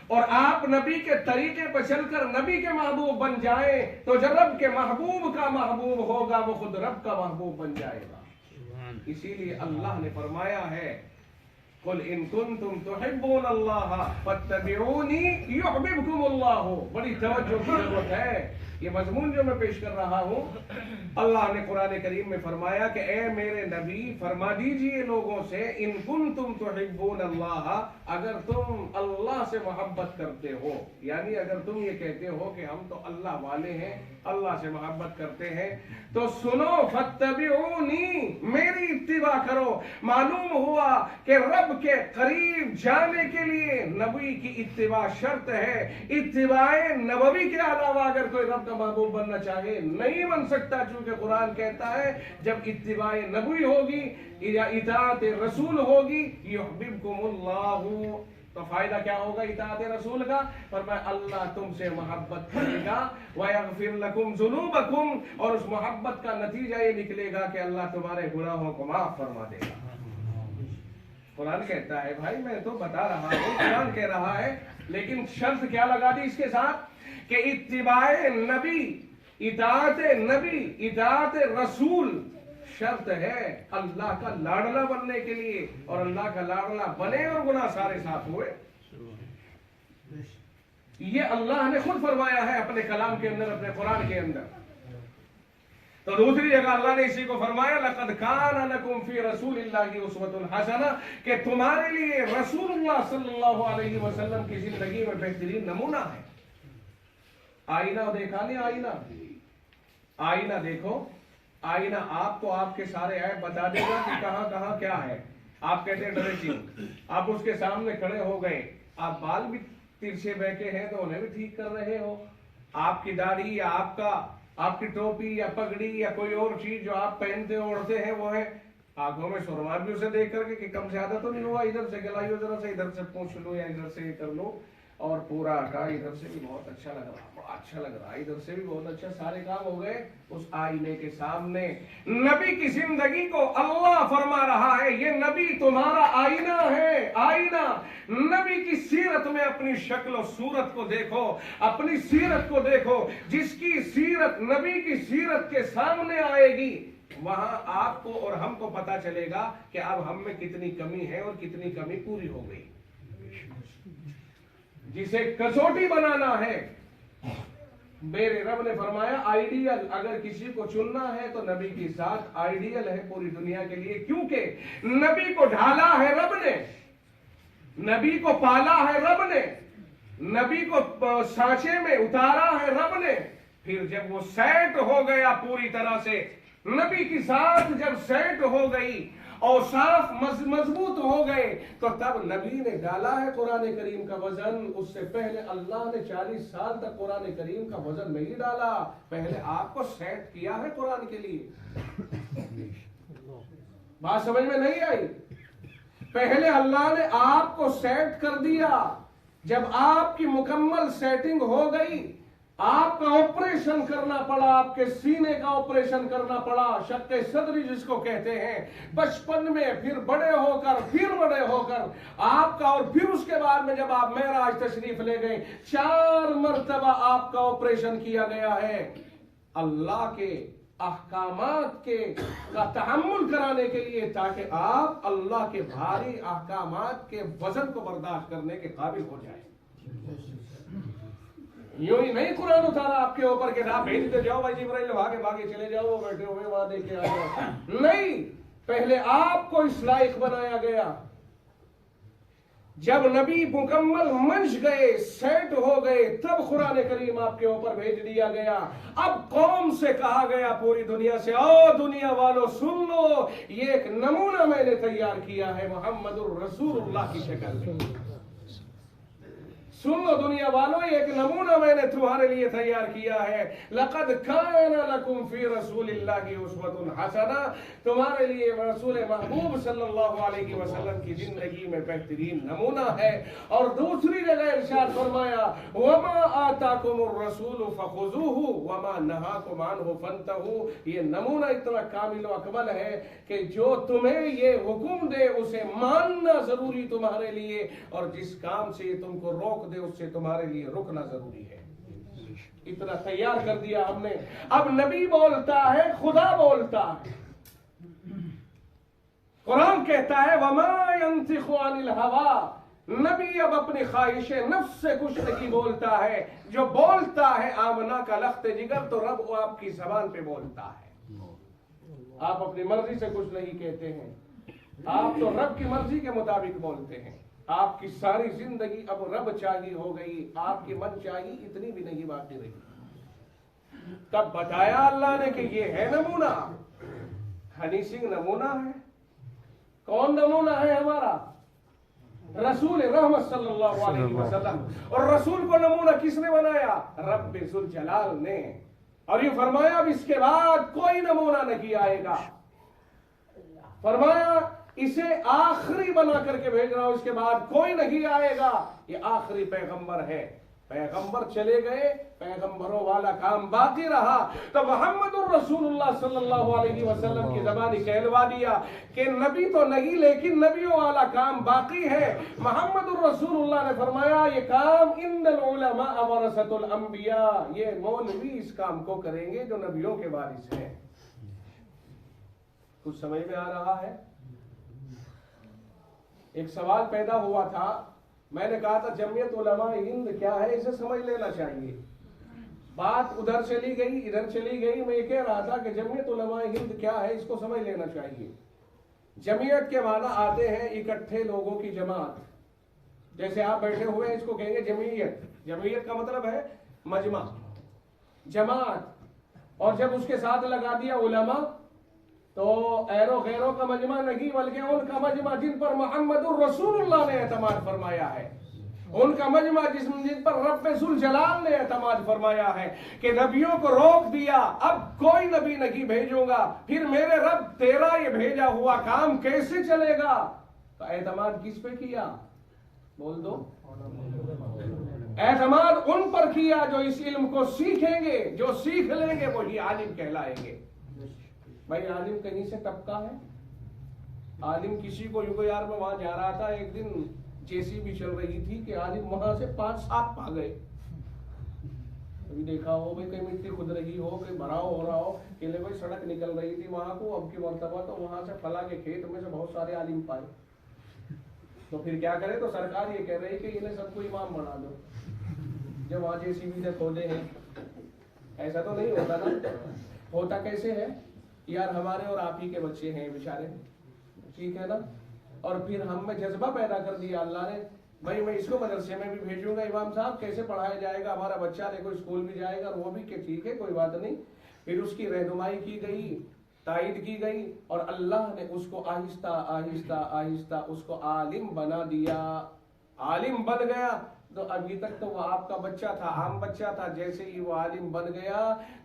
और आप नबी के तरीके पर चलकर नबी के महबूब बन जाए तो जब रब के महबूब का महबूब होगा वो खुद रब का महबूब बन जाएगा। इसीलिए अल्लाह ने फरमाया है, कुल इन कुंतुम तुहिब्बून अल्लाह फत्तबिऊनी युहब्बिबकुमुल्लाह। बड़ी तवज्जो की जरूरत है। ये मजमून जो मैं पेश कर रहा हूं, अल्लाह ने कुरान करीम में फरमाया कि ए मेरे नबी फरमा दीजिए लोगों से, इन कुंतुम तुहिब्बून अल्लाह, अगर तुम अल्लाह से मोहब्बत करते हो, यानी अगर तुम ये कहते हो कि हम तो अल्लाह वाले हैं, अल्लाह से मोहब्बत करते हैं, तो सुनो फत्तबिऊनी, मेरी इत्तिबा करो। मालूम हुआ कि रब के करीब जाने के लिए नबी की इत्तिबा शर्त है। इत्तिबाए नबवी के अलावा अगर कोई रब का महबूब बनना चाहे नहीं बन सकता, क्योंकि कुरान कहता है जब इत्तिबाए नबवी होगी या इताअत रसूल होगी, युहब्बिबकुमुल्लाहु, तो फायदा क्या होगा इताअत रसूल का? फरमाया अल्लाह तुमसे मोहब्बत करेगा, व यगफिर लकुम जुनूबकुम, और उस मोहब्बत का नतीजा ये निकलेगा कि अल्लाह तुम्हारे गुनाहों को माफ फरमा देगा। कुरान कहता है, भाई मैं तो बता रहा हूँ, कुरान कह रहा है, लेकिन शर्त क्या लगा दी इसके साथ कि इत्तिबाए नबी, इताअत नबी, इताअत रसूल शर्त है अल्लाह का लाडला बनने के लिए, और अल्लाह का लाडला बने और गुनाह सारे साफ हुए। ये अल्लाह ने खुद फरमाया है अपने कलाम के अंदर, अपने कुरान के अंदर। तो दूसरी जगह अल्लाह ने इसी को फरमाया, लक़द कान लकुम फी रसूलिल्लाहि उस्वतुन हसना, कि तुम्हारे लिए रसूलुल्लाह सल्लल्लाहु अलैहि वसल्लम की जिंदगी में बेहतरीन नमूना है। आईना देखा नहीं? आईना देखो, आईना आपको आपके सारे ऐप बता देगा कि कहां कहां क्या है। आप कहते हैं ड्रेसिंग, आप उसके सामने खड़े हो गए, आप बाल भी तिरछे बैठे हैं तो उन्हें भी ठीक कर रहे हो, आपकी दाढ़ी या आपकी टोपी या पगड़ी या कोई और चीज जो आप पहनते ओढ़ते हैं वो है, आंखों में सुरमा भी उसे देख करके कि कम ज्यादा तो नहीं हुआ, इधर से गलाइयो जरा से, इधर से पूछ लो या इधर से कर लो, और पूरा हटा, इधर से भी बहुत अच्छा लग रहा, अच्छा लग रहा, इधर से भी बहुत अच्छा, सारे काम हो गए उस आईने के सामने। नबी की जिंदगी को अल्लाह फरमा रहा है, ये नबी तुम्हारा आईना है, आईना। नबी की सीरत में अपनी शक्ल और सूरत को देखो, अपनी सीरत को देखो। जिसकी सीरत नबी की सीरत के सामने आएगी, वहां आपको और हमको पता चलेगा कि अब हम में कितनी कमी है और कितनी कमी पूरी हो गई। जिसे कसौटी बनाना है, मेरे रब ने फरमाया आइडियल अगर किसी को चुनना है तो नबी के साथ आइडियल है पूरी दुनिया के लिए, क्योंकि नबी को ढाला है रब ने, नबी को पाला है रब ने, नबी को सांचे में उतारा है रब ने। फिर जब वो सेट हो गया पूरी तरह से, नबी की साथ जब सेट हो गई और साफ मजबूत हो गए, तो तब नबी ने डाला है कुरान करीम का वजन। उससे पहले अल्लाह ने 40 साल तक कुरान करीम का वजन नहीं डाला, पहले आपको सेट किया है कुरान के लिए। बात समझ में नहीं आई? पहले अल्लाह ने आपको सेट कर दिया, जब आपकी मुकम्मल सेटिंग हो गई, आपका ऑपरेशन करना पड़ा, आपके सीने का ऑपरेशन करना पड़ा, शक्के सदरी जिसको कहते हैं, बचपन में, फिर बड़े होकर आपका, और फिर उसके बाद में जब आप मेराज तशरीफ ले गए, 4 मर्तबा आपका ऑपरेशन किया गया है अल्लाह के अहकामात के का तहम्मुल कराने के लिए, ताकि आप अल्लाह के भारी अहकामात के वजन को बर्दाश्त करने के काबिल हो जाए। यूं ही नहीं कुरान उतारा आपके ऊपर के आप भेज दे जाओ भाई जिब्राइल, भागे चले जाओ, वो बैठे हुए वहां देखे आ जाओ। नहीं, पहले आपको इस लायक बनाया गया। जब नबी मुकम्मल मंच गए, सेट हो गए, तब कुरान करीम आपके ऊपर भेज दिया गया। अब कौम से कहा गया, पूरी दुनिया से, ओ दुनिया वालों सुन लो, ये एक नमूना मैंने तैयार किया है मोहम्मदुर रसूलुल्लाह की शक्ल में। सुन लो दुनिया वालों, एक नमूना मैंने तुम्हारे लिए तैयार किया है। लक़द कान लकुम फी रसूलिल्लाहि उस्वतुन हसना, तुम्हारे लिए रसूल महबूब सल्लल्लाहु अलैहि वसल्लम की जिंदगी में बेहतरीन नमूना है। और दूसरी जगह इरशाद फरमाया, वमा आताकुमुर रसूल फखुज़ूहु वमा नहाकुम अन्हु फंतहू। ये नमूना इतना कामिल व अकमल है कि जो तुम्हें ये हुक्म दे उसे मानना जरूरी तुम्हारे लिए, और जिस काम से तुमको रोक दे उससे तुम्हारे लिए रुकना जरूरी है। इतना तैयार कर दिया हमने। अब नबी बोलता है, खुदा बोलता है। कुरान कहता है वमा यंतिकु अनिल हवा, नबी अब अपनी ख्वाहिश नफ्स से कुछ नहीं बोलता है। जो बोलता है आमना का लख्त जिगर, तो रब वो आपकी जबान पे बोलता है। आप अपनी मर्जी से कुछ नहीं कहते हैं, आप तो रब की मर्जी के मुताबिक बोलते हैं। आपकी सारी जिंदगी अब रब चाहिए हो गई, आपकी मन चाहिए इतनी भी नहीं बाकी रही। तब बताया अल्लाह ने कि ये है नमूना। हनी सिंह नमूना है। कौन नमूना है हमारा? रसूल रहमत सल्लल्लाहु अलैहि वसल्लम। और रसूल को नमूना किसने बनाया? रब्बे जुल जलाल ने। और ये फरमाया अब इसके बाद कोई नमूना नहीं आएगा। फरमाया इसे आखिरी बना करके भेज रहा हूं, इसके बाद कोई नहीं आएगा। ये आखिरी पैगंबर है। पैगंबर चले गए, पैगंबरों वाला काम बाकी रहा। तो मोहम्मदुर रसूलुल्लाह सल्लल्लाहु अलैहि वसल्लम की ज़बानी कहलवा दिया कि नबी तो नहीं, लेकिन नबियों वाला काम बाकी है। मोहम्मदुर रसूलुल्लाह ने फरमाया ये काम इन्नल उलमा वरसतुल अंबिया, ये मौलवी इस काम को करेंगे जो नबियों के वारिस हैं। कुछ समझ में आ रहा है? एक सवाल पैदा हुआ था, मैंने कहा था जमीयत उलमा हिंद क्या है, इसे समझ लेना चाहिए। बात उधर चली गई, इधर चली गई। मैं ये कह रहा था कि जमीयत उलमा हिंद क्या है, इसको समझ लेना चाहिए। जमीयत के माना आते हैं इकट्ठे लोगों की जमात। जैसे आप बैठे हुए हैं, इसको कहेंगे जमीयत। जमीयत का मतलब है मजमा, जमात। और जब उसके साथ लगा दिया उलमा, तो ऐरो गैरों का मजमा नहीं, बल्कि उनका मजमा जिन पर मोहम्मदुर रसूलुल्लाह ने एतमाद फरमाया है, उनका मजमा जिन पर रब्बे जुल जलाल ने एतमाद फरमाया है कि नबियों को रोक दिया, अब कोई नबी नहीं भेजूंगा, फिर मेरे रब तेरा ये भेजा हुआ काम कैसे चलेगा। तो एतमाद किस पे किया? बोल दो। एतमाद उन पर किया जो इस इल्म को सीखेंगे, जो सीख लेंगे वही आलिम कहलाएंगे। भाई आलिम कहीं से टपका है? आलिम किसी को युग यार में वहां जा रहा था, एक दिन जेसीबी चल रही थी कि आलिम वहां से 5 सांप पा गए। कभी देखा हो भाई, कहीं मिट्टी खुद रही हो, कहीं भराव हो रहा हो, केले भाई सड़क निकल रही थी वहां को, अब की मरतबा तो वहां से फला के खेत में से बहुत सारे आलिम पाए। तो फिर क्या करे? तो सरकार ये कह रही कि इन्हें सबको इमाम बना दो जो वहां जेसीबी से खोदे हैं। ऐसा तो नहीं होता ना। होता कैसे है यार, हमारे और आप ही के बच्चे हैं बेचारे, ठीक है ना, और फिर हम में जज्बा पैदा कर दिया अल्लाह ने, भाई मैं इसको मदरसे में भी भेजूंगा, इमाम साहब कैसे पढ़ाया जाएगा, हमारा बच्चा देखो स्कूल भी जाएगा, और वो भी कि ठीक है कोई बात नहीं। फिर उसकी रहनुमाई की गई, तायद की गई, और अल्लाह ने उसको आहिस्ता आहिस्ता आहिस्ता उसको आलिम बना दिया। आलिम बन गया। तो अभी तक तो वो आपका बच्चा था, आम बच्चा था, जैसे ही वो आलिम बन गया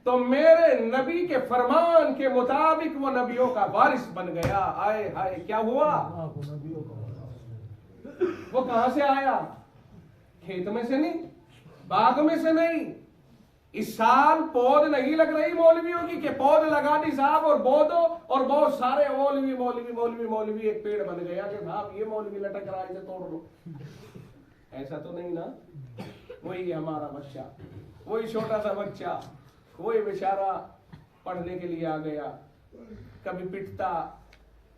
तो मेरे नबी के फरमान के मुताबिक वो नबियों का वारिस बन गया। आए हाय, क्या हुआ? वो कहां से आया? खेत में से नहीं, बाग में से नहीं। इस साल पौध नहीं लग रही मौलवियों की कि पौध लगा दी साहब और बो दो, और बहुत सारे मौलवी मौलवी मौलवी मौलवी एक पेड़ बन गया कि साहब ये मौलवी लटक रहा है इसे तोड़ दो। ऐसा तो नहीं ना। वही हमारा बच्चा, वही छोटा सा बच्चा, वही बेचारा पढ़ने के लिए आ गया, कभी पिटता,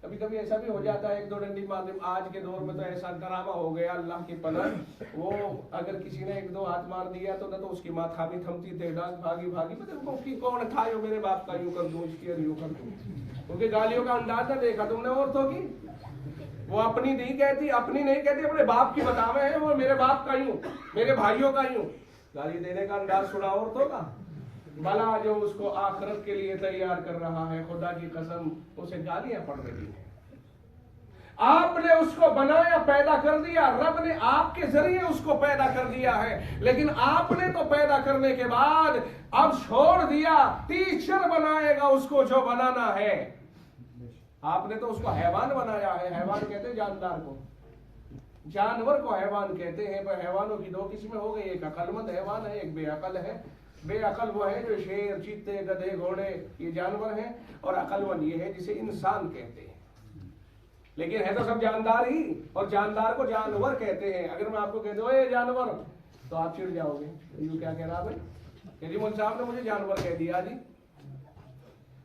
कभी कभी ऐसा भी हो जाता है एक दो डंडी मारने। आज के दौर में तो ऐसा ड्रामा हो गया अल्लाह की पनाह, वो अगर किसी ने एक दो हाथ मार दिया तो न तो उसकी माँ थामी थमती तेजाज भागी भागी, मतलब कि कौन खायो मेरे बाप का, यूं कर दूं इसकी यूं कर दूं। उनकी गालियों का अंदाज न देखा तुमने औरतों की। वो अपनी नहीं कहती, अपनी नहीं कहती, अपने बाप की बतावे है, वो मेरे बाप का यूं, मेरे भाइयों का यूं। गाली देने का अंदाज सुना औरतों का। भला जो उसको आखिरत के लिए तैयार कर रहा है, खुदा की कसम उसे गालियां पड़ रही है। आपने उसको बनाया, पैदा कर दिया, रब ने आपके जरिए उसको पैदा कर दिया है, लेकिन आपने तो पैदा करने के बाद अब छोड़ दिया, टीचर बनाएगा उसको जो बनाना है। आपने तो उसको हैवान बनाया है। हैवान कहते हैं जानदार को, जानवर को हैवान कहते हैं। पर हैवानों की दो किस्में हो गई, एक अकलमंद हैवान है, एक बेअकल है। बेअकल वो है जो शेर, चीते, गधे, घोड़े ये जानवर हैं, और अकलमंद ये है जिसे इंसान कहते हैं। लेकिन है तो सब जानदार ही, और जानदार को जानवर कहते हैं। अगर मैं आपको कह दूं ये जानवर, तो आप चिढ़ जाओगे, यू क्या कह रहा भाई, जी मुल्क साहब ने मुझे जानवर कह दिया जी।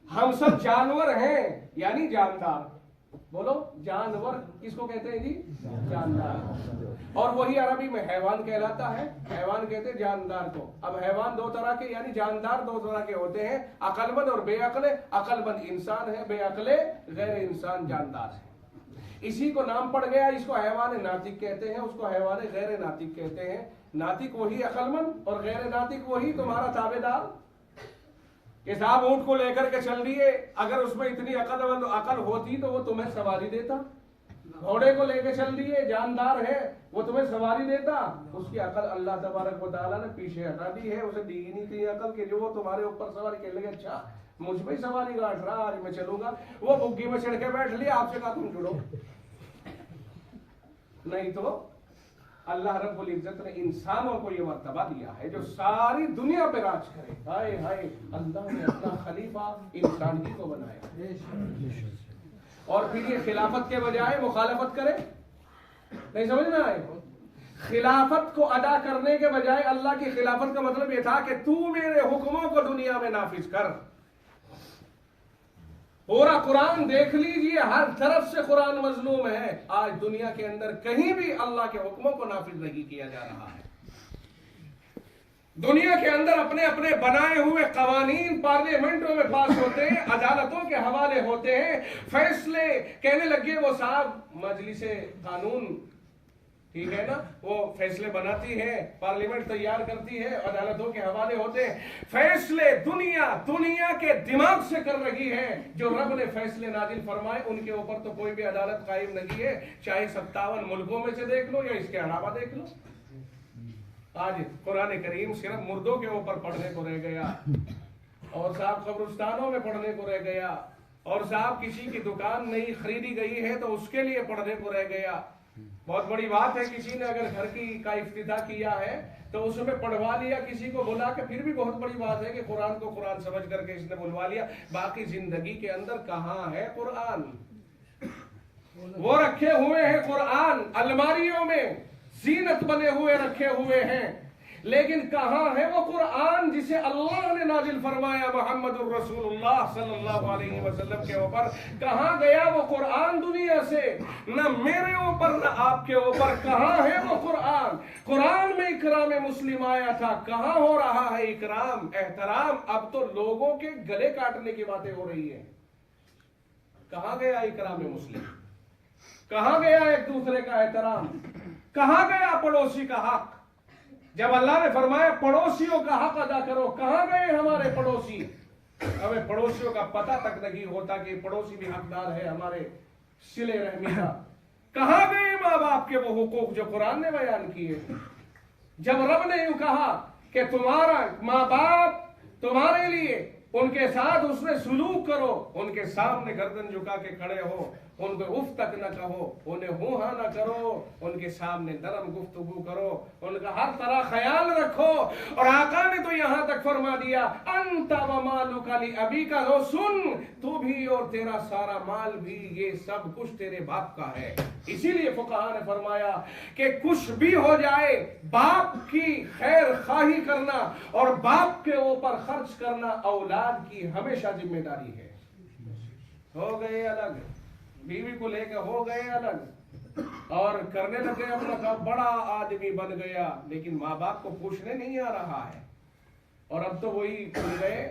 हम सब जानवर हैं, यानी जानदार। बोलो जानवर किसको कहते हैं जी? जानदार। और वही अरबी में हैवान कहलाता है। हैवान कहते हैं जानदार को। अब हैवान दो तरह के, यानी जानदार दो तरह के होते हैं, अकलमंद और बेअकले। अकलमंद इंसान है, बेअकले गैर इंसान जानदार है। इसी को नाम पड़ गया, इसको हैवान नातिक कहते हैं, उसको हैवान गैर नातिक कहते हैं। नातिक वही अकलमंद, और गैर नातिक वही तुम्हारा ताबेदार। कि साहब ऊंट को लेकर के चल रही है, अगर उसमें इतनी अकल होती तो वो तुम्हें सवारी देता। घोड़े को लेकर चल रही है, जानदार है, वो तुम्हें सवारी देता। उसकी अकल अल्लाह तबारक व तआला ने पीछे हटा दी है, उसे दी नहीं थी अकल के जो वो तुम्हारे ऊपर सवारी कर लगे। अच्छा मुझ पे सवारी गांठ रहा, आज मैं चलूंगा। वो बुग्गी में चढ़ के बैठ लिया, आपसे कहा तुम जुड़ो। नहीं तो अल्लाह रब्बुल इज्जत ने इंसानों को ये मर्तबा दिया है जो सारी दुनिया पे राज करे। हाय हाय, अल्लाह ने अपना खलीफा इंसान ही को बनाया, और फिर ये खिलाफत के बजाय मुखालफत करे। नहीं समझ में आए? खिलाफत को अदा करने के बजाय अल्लाह की खिलाफत का मतलब ये था कि तू मेरे हुक्मों को दुनिया में नाफिज कर। पूरा कुरान देख लीजिए, हर तरफ से कुरान मजलूम है। आज दुनिया के अंदर कहीं भी अल्लाह के हुक्मों को नाफिज नहीं किया जा रहा है। दुनिया के अंदर अपने अपने बनाए हुए कवानीन पार्लियामेंटों में पास होते हैं, अदालतों के हवाले होते हैं, फैसले कहने लगे वो साहब मजलिसे कानून, ठीक है ना, वो फैसले बनाती है, पार्लियामेंट तैयार करती है, अदालतों के हवाले होते हैं। फैसले दुनिया के दिमाग से कर रही है। जो रब ने फैसले नाजिल फरमाए उनके ऊपर तो कोई भी अदालत कायम नहीं है, चाहे 57 मुल्कों में से देख लो या इसके अलावा देख लो। आज कुरान करीम सिर्फ मुर्दों के ऊपर पढ़ने को रह गया, और साहब कब्रिस्तानों में पढ़ने को रह गया, और साहब किसी की दुकान नहीं खरीदी गई है तो उसके लिए पढ़ने को रह गया। बहुत बड़ी बात है, किसी ने अगर घर का इफ्तिताह किया है तो उसमें पढ़वा लिया किसी को बुला के, फिर भी बहुत बड़ी बात है कि कुरान को कुरान समझ करके इसने बुलवा लिया। बाकी जिंदगी के अंदर कहाँ है कुरान? वो रखे हुए हैं कुरान अलमारियों में, जीनत बने हुए रखे हुए हैं, लेकिन कहाँ है वो कुरान जिसे अल्लाह ने नाजिल फरमाया मोहम्मदुर रसूलुल्लाह सल्लल्लाहु अलैहि वसल्लम के ऊपर? कहाँ गया वो कुरान दुनिया से? न मेरे ऊपर न आपके ऊपर। कहाँ है वो कुरान? कुरान में इकराम मुस्लिम आया था, कहाँ हो रहा है इकराम एहतराम? अब तो लोगों के गले काटने की बातें हो रही है। कहाँ गया इकराम मुस्लिम? कहाँ गया एक दूसरे का एहतराम? कहाँ गया पड़ोसी का हक? जब अल्लाह ने फरमाया पड़ोसियों का हक अदा करो, कहां गए हमारे पड़ोसी? हमें पड़ोसियों का पता तक नहीं होता कि पड़ोसी भी हकदार है हमारे सिले रहमी का। कहां गए माँ बाप के वो हुकूक जो कुरान ने बयान किए? जब रब ने यूं कहा कि तुम्हारा माँ बाप तुम्हारे लिए उनके साथ उसमें सुलूक करो, उनके सामने गर्दन झुका के खड़े हो, उनको उफ तक न कहो, उन्हें हूं हा न करो, उनके सामने नरम गुफ्तगू करो, उनका हर तरह ख्याल रखो। और आका ने तो यहां तक फरमा दिया अंता व मालुका लि अबीका, लो सुन, तू भी और तेरा सारा माल भी, ये सब कुछ तेरे बाप का है। इसीलिए फुकहा ने फरमाया कि कुछ भी हो जाए, बाप की खैर खाही करना और बाप के ऊपर खर्च करना औलाद की हमेशा जिम्मेदारी है। हो गए अलग, बीवी को लेकर हो गए अलग और करने लगे अपना काम, बड़ा आदमी बन गया, लेकिन माँ बाप को पूछने नहीं आ रहा है। और अब तो वही खुल गए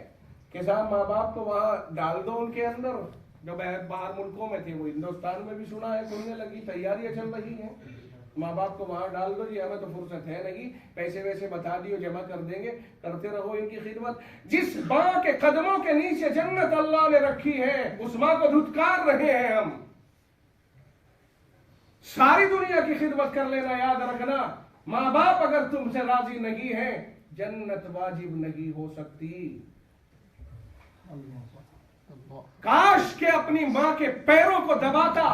कि साहब माँ बाप को वहां डाल दो उनके अंदर, जो बाहर मुल्कों में थे वो हिंदुस्तान में भी सुना है खुलने लगी, तैयारियां चल रही हैं। माँ बाप को वहां डाल दो जी, हमें तो फुर्सत है नहीं, पैसे वैसे बता दियो जमा कर देंगे, करते रहो इनकी खिदमत। जिस माँ के कदमों के नीचे जन्नत अल्लाह ने रखी है, उस माँ को धुतकार रहे हैं हम। सारी दुनिया की खिदमत कर लेना, याद रखना, माँ बाप अगर तुमसे राजी नहीं है, जन्नत वाजिब नहीं हो सकती। काश के अपनी माँ के पैरों को दबाता,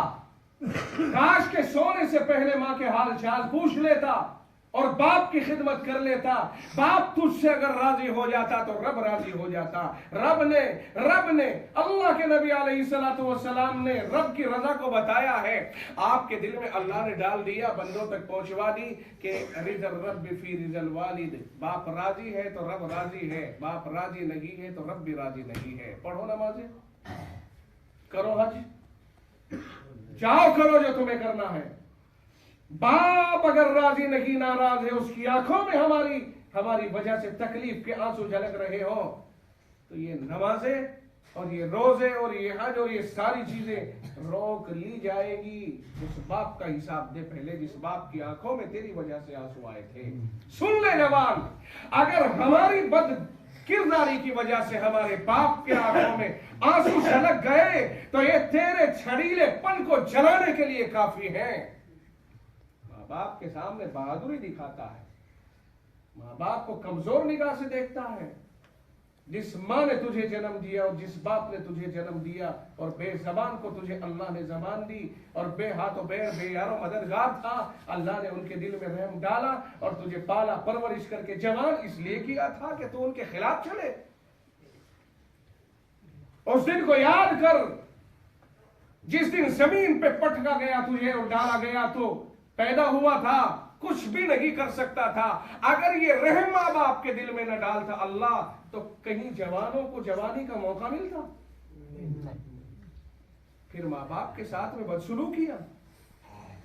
काश के सोने से पहले माँ के हाल चाल पूछ लेता और बाप की खिदमत कर लेता। बाप तुझसे अगर राजी हो जाता तो रब राजी हो जाता। रब ने अल्लाह के नबी अलैहिस्सलातु वस्सलाम ने रब की रजा को बताया है। आपके दिल में अल्लाह ने डाल दिया, बंदों तक पहुंचवा दी कि रिज़ल रब्बि फी रिज़ल वालिद, बाप राजी है तो रब राजी है, बाप राजी नहीं है तो रब भी राजी नहीं है। पढ़ो नमाज़ें, करो हज, जाओ करो जो तुम्हें करना है। बाप अगर राजी नहीं, नाराज है, उसकी आंखों में हमारी वजह से तकलीफ के आंसू झलक रहे हो, तो ये नमाजें और ये रोजे और ये हज और ये सारी चीजें रोक ली जाएगी। उस बाप का हिसाब दे पहले जिस बाप की आंखों में तेरी वजह से आंसू आए थे। सुन ले जवान, अगर हमारी बद किरदारी की वजह से हमारे बाप के आंखों में आंसू झलक गए तो ये तेरे छड़ीलेपन को जलाने के लिए काफी है। माँ बाप के सामने बहादुरी दिखाता है, माँ बाप को कमजोर निगाह से देखता है। जिस माँ ने तुझे जन्म दिया और जिस बाप ने तुझे जन्म दिया और बेजबान को तुझे अल्लाह ने जबान दी और बेहाथों बेयारो मददगार था, अल्लाह ने उनके दिल में रहम डाला और तुझे पाला परवरिश करके जवान इसलिए किया था कि तू उनके खिलाफ चले। उस दिन को याद कर जिस दिन जमीन पे पटका गया तुझे और डाला गया, तो पैदा हुआ था, कुछ भी नहीं कर सकता था। अगर ये रहम माँ बाप के दिल में न डालता अल्लाह, तो कहीं जवानों को जवानी का मौका मिलता? फिर माँ बाप के साथ में बदसलूकियां,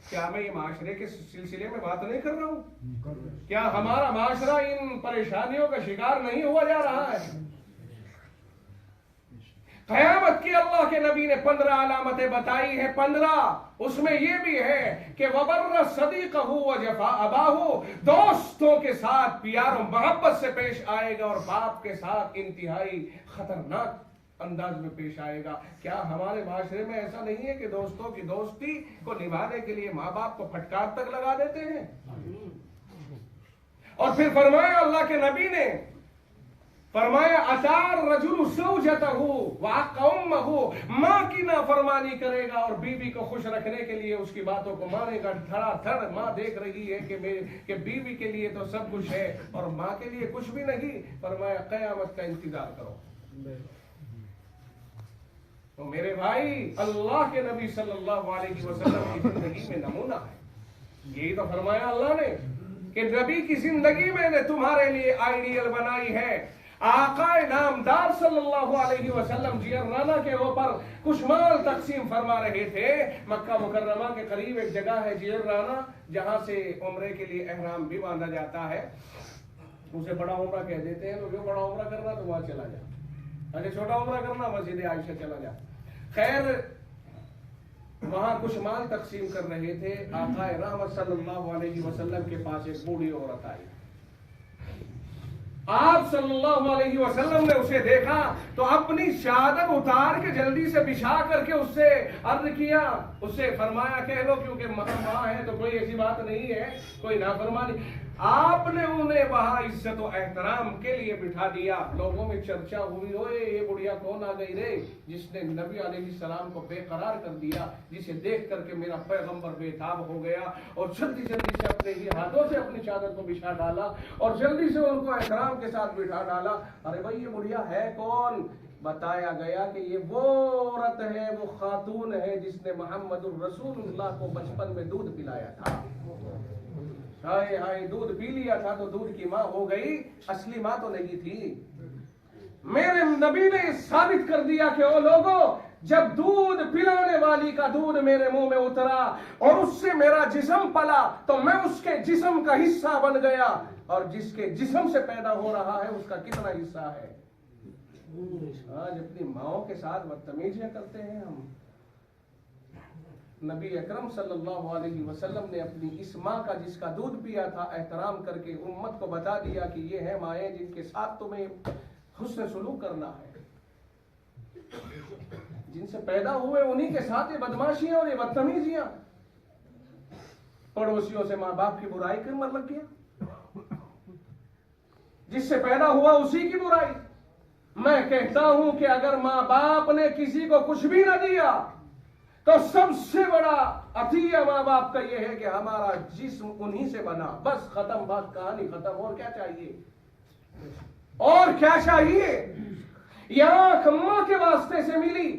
क्या मैं ये माशरे के सिलसिले में बात नहीं कर रहा हूं? क्या हमारा माशरा इन परेशानियों का शिकार नहीं हुआ जा रहा है? क़यामत की अल्लाह के नबी ने 15 अलामतें बताई है। 15 उसमें यह भी है कि वबर्र सदीक़हु व जफ़ा अबाहु, दोस्तों के साथ प्यार और मोहब्बत से पेश आएगा और बाप के साथ इंतहाई खतरनाक अंदाज में पेश आएगा। क्या हमारे माशरे में ऐसा नहीं है कि दोस्तों की दोस्ती को निभाने के लिए माँ बाप को फटकार तक लगा देते हैं? और फिर फरमाया अल्लाह के नबी ने, फरमाया अतार रजुल ज़ौजतहु व अक़अम्महु, माँ की नाफरमानी करेगा और बीवी को खुश रखने के लिए उसकी बातों को मानेगा धड़ाधड़। माँ देख रही है कि बीवी के लिए तो सब कुछ है और माँ के लिए कुछ भी नहीं। फरमाया क़यामत का इंतजार करो। तो मेरे भाई, अल्लाह के नबी सल्लल्लाहु अलैहि वसल्लम की जिंदगी में नमूना है। यही तो फरमाया अल्लाह ने कि नबी की जिंदगी मैंने तुम्हारे लिए आइडियल बनाई है। आकाए नामदार सल्लल्लाहु अलैहि वसल्लम जियराना के ऊपर कुछ माल तकसीम फरमा रहे थे। मक्का मुकर्रमा के करीब एक जगह है जियराना, जहां से उम्रे के लिए एहराम भी बांधा जाता है। उसे बड़ा उम्रा कह देते हैं। तो जो बड़ा उम्रा करना तो वहां चला जा, अरे छोटा उम्रा करना मस्जिद आयशा चला जा। खैर, वहां कुछ माल तकसीम कर रहे थे। आकाए रहमत सल्लल्लाहु अलैहि वसल्लम के पास एक बूढ़ी औरत आई। आप सल्लल्लाहु अलैहि वसल्लम ने उसे देखा तो अपनी चादर उतार के जल्दी से बिछा करके उससे अर्ज किया, उससे फरमाया कह लो, क्योंकि माँ है तो कोई ऐसी बात नहीं है, कोई नाफरमानी। आपने उन्हें वहां इज्जत और एहतराम के लिए बिठा दिया। लोगों में चर्चा हुई, ओए ये बुढ़िया कौन आ गई रे, जिसने नबी अलैहिस्सलाम को बेकरार कर दिया, जिसे देख करके मेरा पैगंबर बेताब हो गया और जल्दी जल्दी से अपने ही हाथों से अपनी चादर को बिछा डाला और जल्दी से उनको एहतराम के साथ बिठा डाला। अरे भाई ये बुढ़िया है कौन? बताया गया कि ये वो औरत है, वो खातून है जिसने मोहम्मदुर रसूलुल्लाह को बचपन में दूध पिलाया था। हाय हाय, दूध पी लिया था तो दूध की माँ हो गई, असली माँ तो नहीं थी। मेरे नबी ने साबित कर दिया कि ओ लोगों, जब दूध पिलाने वाली का दूध मेरे मुंह में उतरा और उससे मेरा जिस्म पला तो मैं उसके जिस्म का हिस्सा बन गया, और जिसके जिस्म से पैदा हो रहा है उसका कितना हिस्सा है। आज अपनी माओ के साथ बदतमीजियां करते हैं हम। नबी अकरम सल्लल्लाहु अलैहि वसल्लम ने अपनी इस माँ का जिसका दूध पिया था एहतराम करके उम्मत को बता दिया कि ये है माएँ जिनके साथ तुम्हें हुस्न सुलूक करना है, जिनसे पैदा हुए उन्हीं के साथ ये बदमाशियां और ये बदतमीजियां। पड़ोसियों से माँ बाप की बुराई करने लग गया, जिससे पैदा हुआ उसी की बुराई। मैं कहता हूं कि अगर माँ बाप ने किसी को कुछ भी न दिया तो सबसे बड़ा अतिया माँ बाप का यह है कि हमारा जिस्म उन्हीं से बना, बस खत्म, बात कहानी खत्म। और क्या चाहिए? और क्या चाहिए? यह आंख माँ के वास्ते से मिली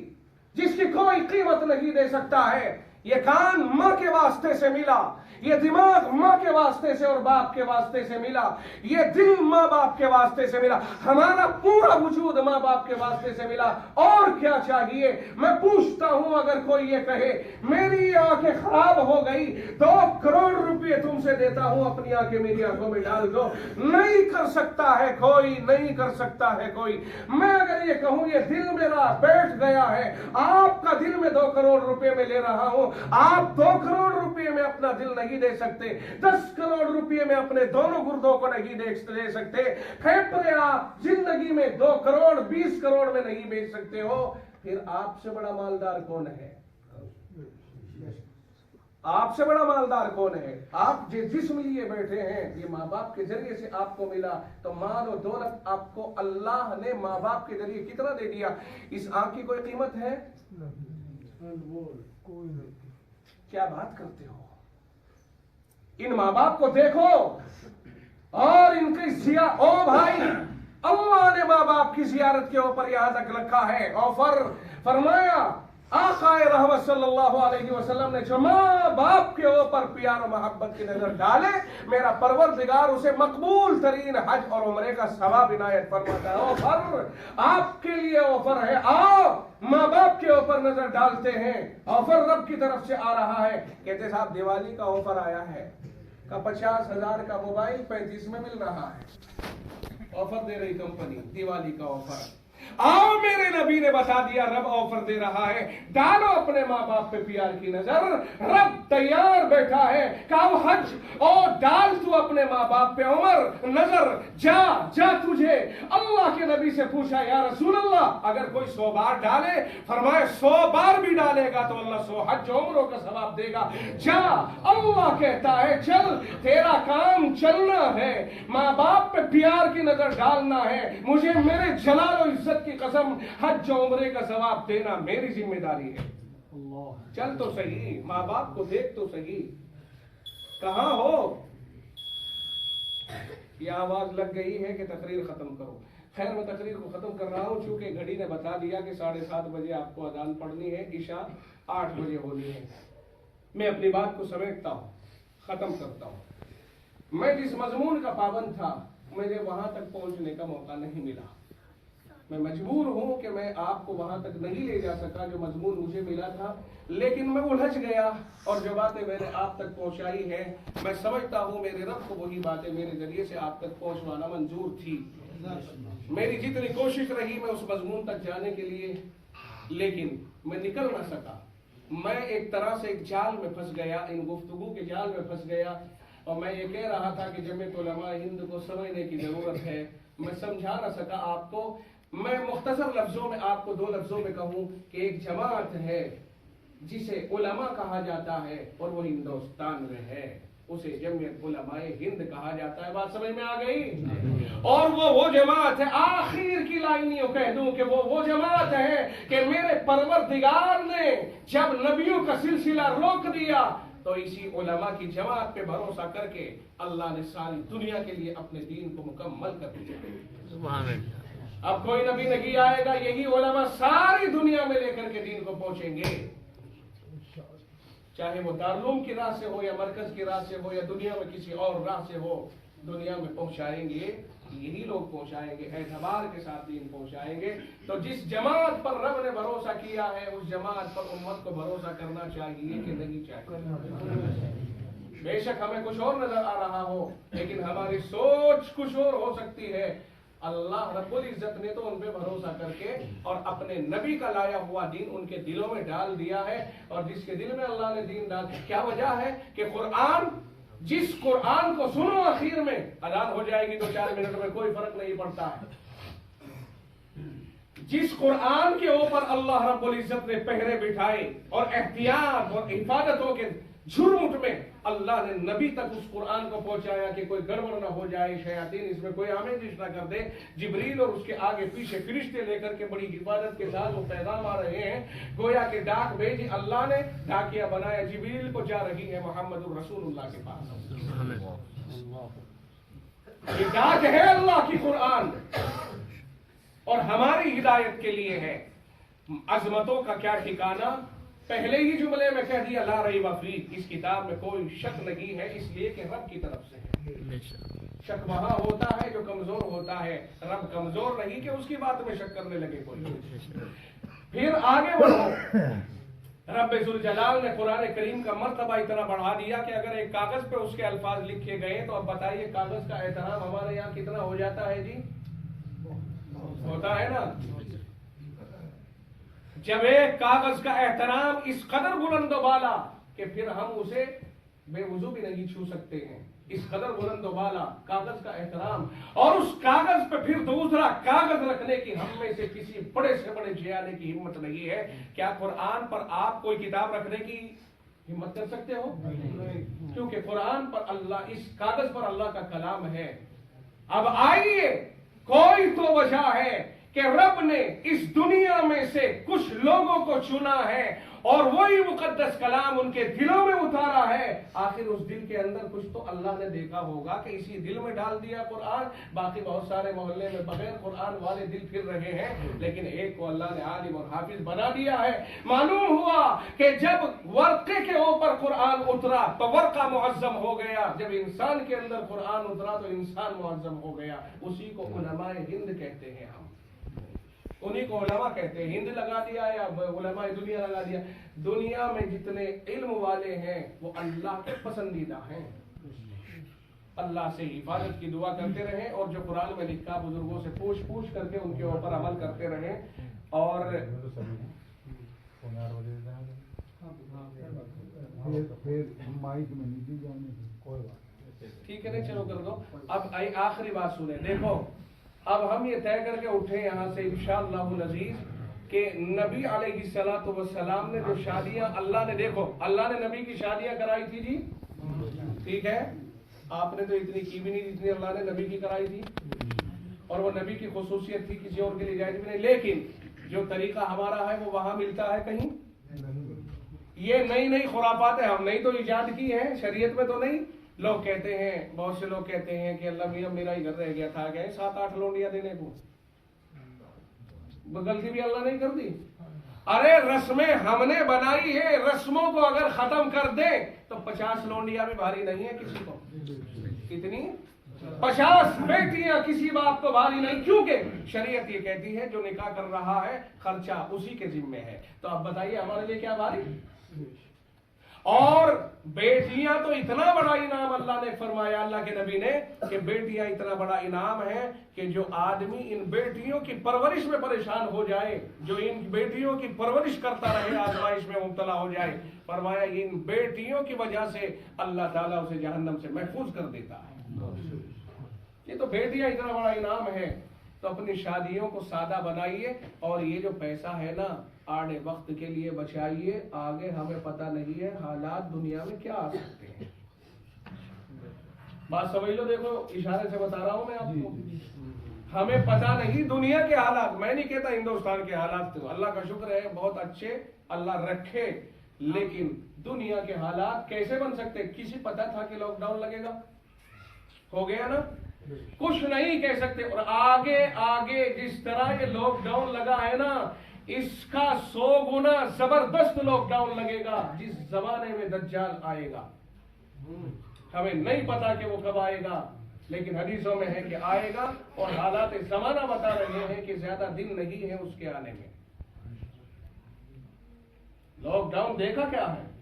जिसकी कोई कीमत नहीं दे सकता है, ये कान माँ के वास्ते से मिला, ये दिमाग माँ के वास्ते से और बाप के वास्ते से मिला, ये दिल माँ बाप के वास्ते से मिला, हमारा पूरा वजूद माँ बाप के वास्ते से मिला। और क्या चाहिए? मैं पूछता हूं, अगर कोई ये कहे मेरी आंखें खराब हो गई, 2 करोड़ रुपए तुमसे देता हूं, अपनी आंखें मेरी आंखों में डाल दो, नहीं कर सकता है कोई, नहीं कर सकता है कोई। मैं अगर ये कहूं ये दिल मेरा बैठ गया है, आपका दिल में 2 करोड़ रुपए में ले रहा हूं, आप 2 करोड़ रुपए में अपना दिल नहीं दे सकते, 10 करोड़ रुपए में अपने दोनों गुर्दों को नहीं दे सकते, फेफड़े आप जिंदगी में 2 करोड़ 20 करोड़ में नहीं बेच सकते हो, फिर आपसे बड़ा मालदार कौन है? आपसे बड़ा मालदार कौन है? आप जिस्म लिए बैठे हैं, ये माँ बाप के जरिए से आपको मिला, तो माल और दौलत आपको अल्लाह ने माँ बाप के जरिए कितना दे दिया, इस आंख की कोई कीमत है? क्या बात करते हो? इन माँ बाप को देखो और इनकी ओ भाई, अल्लाह ने माँ बाप की जियारत के ऊपर यहां तक रखा है ऑफर। फरमाया आकाए रहमत सल्लल्लाहु अलैहि वसल्लम ने जो माँ बाप के ऊपर प्यार और मोहब्बत की नजर डाले, मेरा परवरदिगार उसे मकबूल तरीन हज और उम्रे का सवाब इनायत फरमाता है। ऑफर आपके लिए ऑफर है, आओ माँ बाप के ऊपर नजर डालते हैं। ऑफर रब की तरफ से आ रहा है, कहते साहब दिवाली का ऑफर आया है, का 50,000 का मोबाइल 35 में मिल रहा है, ऑफर दे रही कंपनी, दिवाली का ऑफर। आओ, मेरे नबी ने बता दिया रब ऑफर दे रहा है, डालो अपने माँ बाप पे प्यार की नजर, रब तैयार बैठा है, काओ हज और डाल तू अपने माँ बाप पे उमर नजर, जा जा। तुझे अल्लाह के नबी से पूछा, या रसूल अल्लाह, अगर कोई 100 बार डाले, फरमाए 100 बार भी डालेगा तो अल्लाह 100 हज उम्रों का सवाब देगा। जा, अल्लाह कहता है चल, तेरा काम चलना है, माँ बाप पे प्यार की नजर डालना है, मुझे मेरे जलाल और इज्जत की कसम हज उम्रे का सवाब देना मेरी जिम्मेदारी है। चल तो सही, माँ बाप को देख तो सही, कहां हो? ये आवाज लग गई है कि तकरीर खत्म करो। खैर, मैं तकरीर को खत्म कर रहा हूं, चूंकि घड़ी ने बता दिया कि 7:30 बजे आपको अजान पढ़नी है, इशा 8 बजे होनी है। मैं अपनी बात को समेटता हूं, खत्म करता हूं। मैं जिस मजमून का पाबंद था, मुझे वहां तक पहुंचने का मौका नहीं मिला। मैं मजबूर हूं कि मैं आपको वहां तक नहीं ले जा सका जो मजमून मुझे मिला था, लेकिन मैं उलझ गया और जो बातें मैंने आप तक पहुंचाई है, मैं समझता हूं मेरे रब को वही बातें मेरे जरिए से आप तक पहुंचवाना मंजूर थी। मेरी जितनी कोशिश रही मैं उस मजमून तक जाने के लिए, लेकिन मैं निकल ना सका। मैं एक तरह से एक जाल में फंस गया, इन गुफ्तगू के जाल में फंस गया, और मैं ये कह रहा था कि जमीयत उलमा हिंद को समझने की जरूरत है। मैं समझा ना सका आपको। मैं मुख्तसर लफ्जों में आपको 2 लफ्जों में कहूं कि एक जमात है जिसे उलमा कहा जाता है और वो हिंदुस्तान में है। उसे जमीयत उलमाए हिंद कहा जाता है। बात समझ में आ गई? और वो जमात है, आखिर की लाइनियों कह दूं कि वो जमात है कि मेरे परवरदिगार ने जब नबियों का सिलसिला रोक दिया तो इसी उलमा की जमात पे भरोसा करके अल्लाह ने सारी दुनिया के लिए अपने दीन को मुकम्मल कर दिया। अब कोई नबी नहीं आएगा, यही उलमा सारी दुनिया में लेकर के दीन को पहुंचेंगे, चाहे वो दारुल की राह से हो या मरकज की राह से हो या दुनिया में किसी और राह से हो, दुनिया में पहुंचाएंगे, यही लोग पहुंचाएंगे, एतबार के साथ दीन पहुंचाएंगे। तो जिस जमात पर रब ने भरोसा किया है उस जमात पर उम्मत को भरोसा करना चाहिए कि नहीं चाहिए? बेशक हमें कुछ और नजर आ रहा हो, लेकिन हमारी सोच कुछ और हो सकती है। अल्लाह रब्बुल इज्जत ने तो उन पे भरोसा करके और अपने नबी का लाया हुआ दीन उनके दिलों में डाल दिया है। और जिसके दिल में अल्लाह ने दीन डाल, क्या वजह है कि कुरान, जिस कुरान को सुनो आखिर में अजान हो जाएगी 2-4 मिनट में, कोई फर्क नहीं पड़ता है। जिस कुरान के ऊपर अल्लाह रब्बुल इज्जत ने पहरे बिठाए और एहतियात और हिफाजतों के झुरमुट में अल्लाह ने नबी तक उस कुरान को पहुंचाया कि कोई गड़बड़ ना हो जाए, शयातीन इसमें कोई आमेजिश ना कर दे। जिब्रील और उसके आगे पीछे फरिश्ते लेकर के बड़ी हिफाजत के साथ वो पैगाम आ रहे हैं, गोया के डाक भेजी अल्लाह ने, डाकिया बनाया जिब्रील को, जा रही है मोहम्मद रसूलुल्लाह के पास। ये डाक है अल्लाह की कुरान और हमारी हिदायत के लिए है। अजमतों का क्या ठिकाना, पहले ही जुमले में कह दिया ला रईब फी, इस किताब में कोई शक नहीं है, इसलिए कि रब की तरफ से है। शक वहां होता है जो कमजोर होता है, रब कमजोर नहीं कि उसकी बात में शक करने लगे कोई। फिर आगे बढ़ो, रब जुल जलाल ने कुरान करीम का मर्तबा इतना बढ़ा दिया कि अगर एक कागज पे उसके अल्फाज लिखे गए तो अब बताइए कागज का एहतराम हमारे यहाँ कितना हो जाता है जी? होता है ना। जब एक कागज का एहतराम इस कदर बुलंद वाला कि फिर हम उसे बेवुजू भी नहीं छू सकते हैं, इस कदर बुलंद वाला कागज का एहतराम, और उस कागज पे फिर दूसरा कागज रखने की हम में से किसी बड़े से बड़े जियाने की हिम्मत नहीं है। क्या कुरान पर आप कोई किताब रखने की हिम्मत कर सकते हो? क्योंकि कुरान पर अल्लाह, इस कागज पर अल्लाह का कलाम है। अब आइए, कोई तो वजह है कि रब ने इस दुनिया में से कुछ लोगों को चुना है और वही मुकद्दस कलाम उनके दिलों में उतारा है। आखिर उस दिल के अंदर कुछ तो अल्लाह ने देखा होगा कि इसी दिल में डाल दिया कुरान। बाकी बहुत सारे मोहल्ले में बगैर कुरान वाले दिल फिर रहे हैं, लेकिन एक को अल्लाह ने आलिम और हाफिज बना दिया है। मालूम हुआ कि जब वर्के के ऊपर कुरान उतरा तो वर्का मुअज्जम हो गया, जब इंसान के अंदर कुरान उतरा तो इंसान मुअज्जम हो गया। उसी को उलमाए हिंद कहते हैं, हम उन्हीं को उलमा कहते हैं। हिंद लगा दिया या उलमा दुनिया लगा दिया। दुनिया में जितने इल्म वाले हैं वो अल्लाह के पसंदीदा हैं। अल्लाह से हिफाजत की दुआ करते रहें और जो कुरान में लिखा बुजुर्गों से पूछ करके उनके ऊपर अमल करते रहें। और ठीक है नहीं, चलो कर दो। अब आखिरी बात सुने, देखो अब हम ये तय करके उठे यहाँ से इंशाअल्लाह अज़ीज़ कि नबी अलैहिस्सलातु वस्सलाम ने जो शादियां अल्लाह ने, देखो अल्लाह ने नबी की शादियां कराई थी जी, ठीक है, आपने तो इतनी की भी नहीं जितनी अल्लाह ने नबी की कराई थी, और वो नबी की खुसूसियत थी, किसी और के लिए जायज भी नहीं। लेकिन जो तरीका हमारा है वो वहां मिलता है कहीं? ये नई खुराफात है, हम नहीं तो इजाद की है, शरीयत में तो नहीं। लोग कहते हैं, बहुत से लोग कहते हैं कि अल्लाह मियां मेरा ही घर रह गया था, गए 7-8 लोंडियां देने को, गलती भी अल्लाह नहीं कर दी। अरे रस्में हमने बनाई है, रस्मों को अगर खत्म कर दे तो 50 लोंडियां भी भारी नहीं है किसी को। कितनी? 50 बेटियां किसी बाप को भारी नहीं, क्योंकि शरीयत ये कहती है जो निकाह कर रहा है खर्चा उसी के जिम्मे है। तो अब बताइए हमारे लिए क्या भारी? और बेटियां तो इतना बड़ा इनाम अल्लाह ने फरमाया, अल्लाह के नबी ने, कि बेटियां इतना बड़ा इनाम है कि जो आदमी इन बेटियों की परवरिश में परेशान हो जाए, जो इन बेटियों की परवरिश करता रहे, आजमाइश में मुब्तला हो जाए, फरमाया इन बेटियों की वजह से अल्लाह ताला उसे जहन्नम से महफूज कर देता है। ये तो बेटियां इतना बड़ा इनाम है। तो अपनी शादियों को सादा बनाइए और ये जो पैसा है ना, आड़े वक्त के लिए बचाइए, आगे हमें पता नहीं है हालात दुनिया में क्या आ सकते हैं। बात समझ लो, देखो इशारे से बता रहा हूं मैं आपको। हमें पता नहीं दुनिया के हालात, मैं नहीं कहता हिंदुस्तान के हालात, तो अल्लाह का शुक्र है बहुत अच्छे, अल्लाह रखे, लेकिन दुनिया के हालात कैसे बन सकते? किसी पता था कि लॉकडाउन लगेगा? हो गया ना, कुछ नहीं कह सकते। और आगे आगे जिस तरह ये लॉकडाउन लगा है ना, इसका 100 गुना जबरदस्त लॉकडाउन लगेगा जिस जमाने में दज्जाल आएगा। हमें नहीं पता कि वो कब आएगा, लेकिन हदीसों में है कि आएगा, और हालात जमाना बता रहे हैं कि ज्यादा दिन नहीं है उसके आने में। लॉकडाउन देखा क्या है?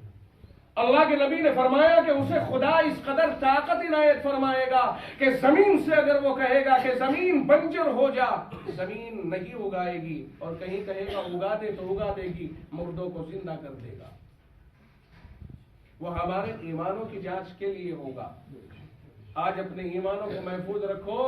अल्लाह के नबी ने फरमाया कि उसे खुदा इस कदर ताकत इनायत फरमाएगा कि जमीन से अगर वो कहेगा कि जमीन बंजर हो जा, जमीन नहीं उगाएगी, और कहीं कहेगा उगा दे तो उगा देगी, मुर्दों को जिंदा कर देगा। वो हमारे ईमानों की जांच के लिए होगा। आज अपने ईमानों को महफूज रखो,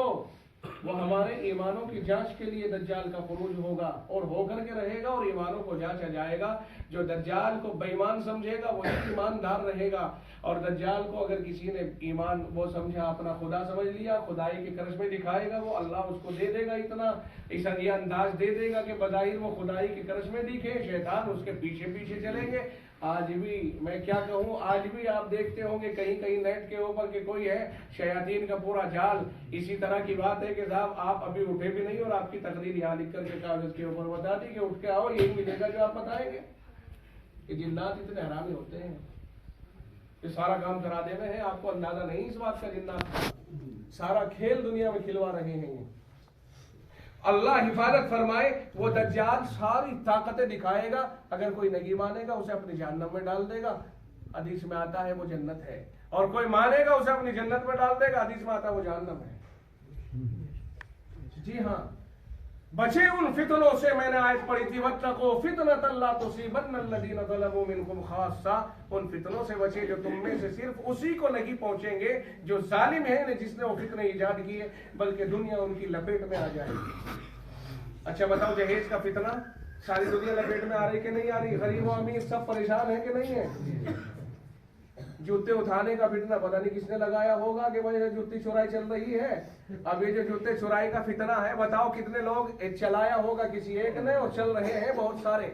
वो हमारे ईमानों की जांच के लिए दज्जाल का खुरूज होगा, और होकर के रहेगा, और ईमानों को जांचा जाएगा। जो दज्जाल को बेईमान समझेगा वो ईमानदार रहेगा, और दज्जाल को अगर किसी ने ईमान वो समझा, अपना खुदा समझ लिया, खुदाई के करिश्मे दिखाएगा, वो अल्लाह उसको दे देगा इतना, ऐसा ये अंदाज दे देगा कि बज़ाहिर वो खुदाई के करिश्मे दिखे, शैतान उसके पीछे पीछे चलेंगे। आज भी मैं क्या कहूँ, आज भी आप देखते होंगे कहीं कहीं नेट के ऊपर के कोई है शयातीन का पूरा जाल। इसी तरह की बात है कि साहब आप अभी उठे भी नहीं, और आपकी तकरीर यहाँ लिख करके कागज के ऊपर बता दी कि उठ के आओ, यही मिलेगा जो आप बताएंगे। ये जिन्नात इतने हरामी होते हैं, ये सारा काम करा दे रहे हैं, आपको अंदाजा नहीं इस बात का। जिन्नात सारा खेल दुनिया में खिलवा रहे हैं। अल्लाह हिफाजत फरमाए। वो दज्जाल सारी ताकतें दिखाएगा, अगर कोई नहीं मानेगा उसे अपनी जहन्नम में डाल देगा, हदीस में आता है वो जन्नत है, और कोई मानेगा उसे अपनी जन्नत में डाल देगा, हदीस में आता है वो जहन्नम है। जी हाँ, बचे उन फितनों से, मैंने आयत पढ़ी थी, वत्तक़ू फितनतन ला तुसीबन्ना अल्लज़ीना ज़लमू मिनकुम खास्सा। उन फितनों से बचे जो तुम में से सिर्फ उसी को नहीं पहुंचेंगे जो जालिम है, जिसने वो फितने इजाद किए, बल्कि दुनिया उनकी लपेट में आ जाएगी। अच्छा बताओ, जहेज का फितना सारी दुनिया लपेट में आ रही कि नहीं आ रही? गरीब और अमीर सब परेशान है कि नहीं है? जूते उठाने का फितना पता नहीं किसने लगाया होगा कि भाई जूती चुराई चल रही है। अब ये जो जूते चुराई का फितना है, बताओ कितने लोग चलाया होगा, किसी एक ने, और चल रहे हैं बहुत सारे।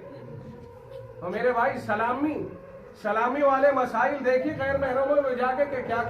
और मेरे भाई सलामी वाले मसाइल देखिए गैर महरमों में जाके क्या क्या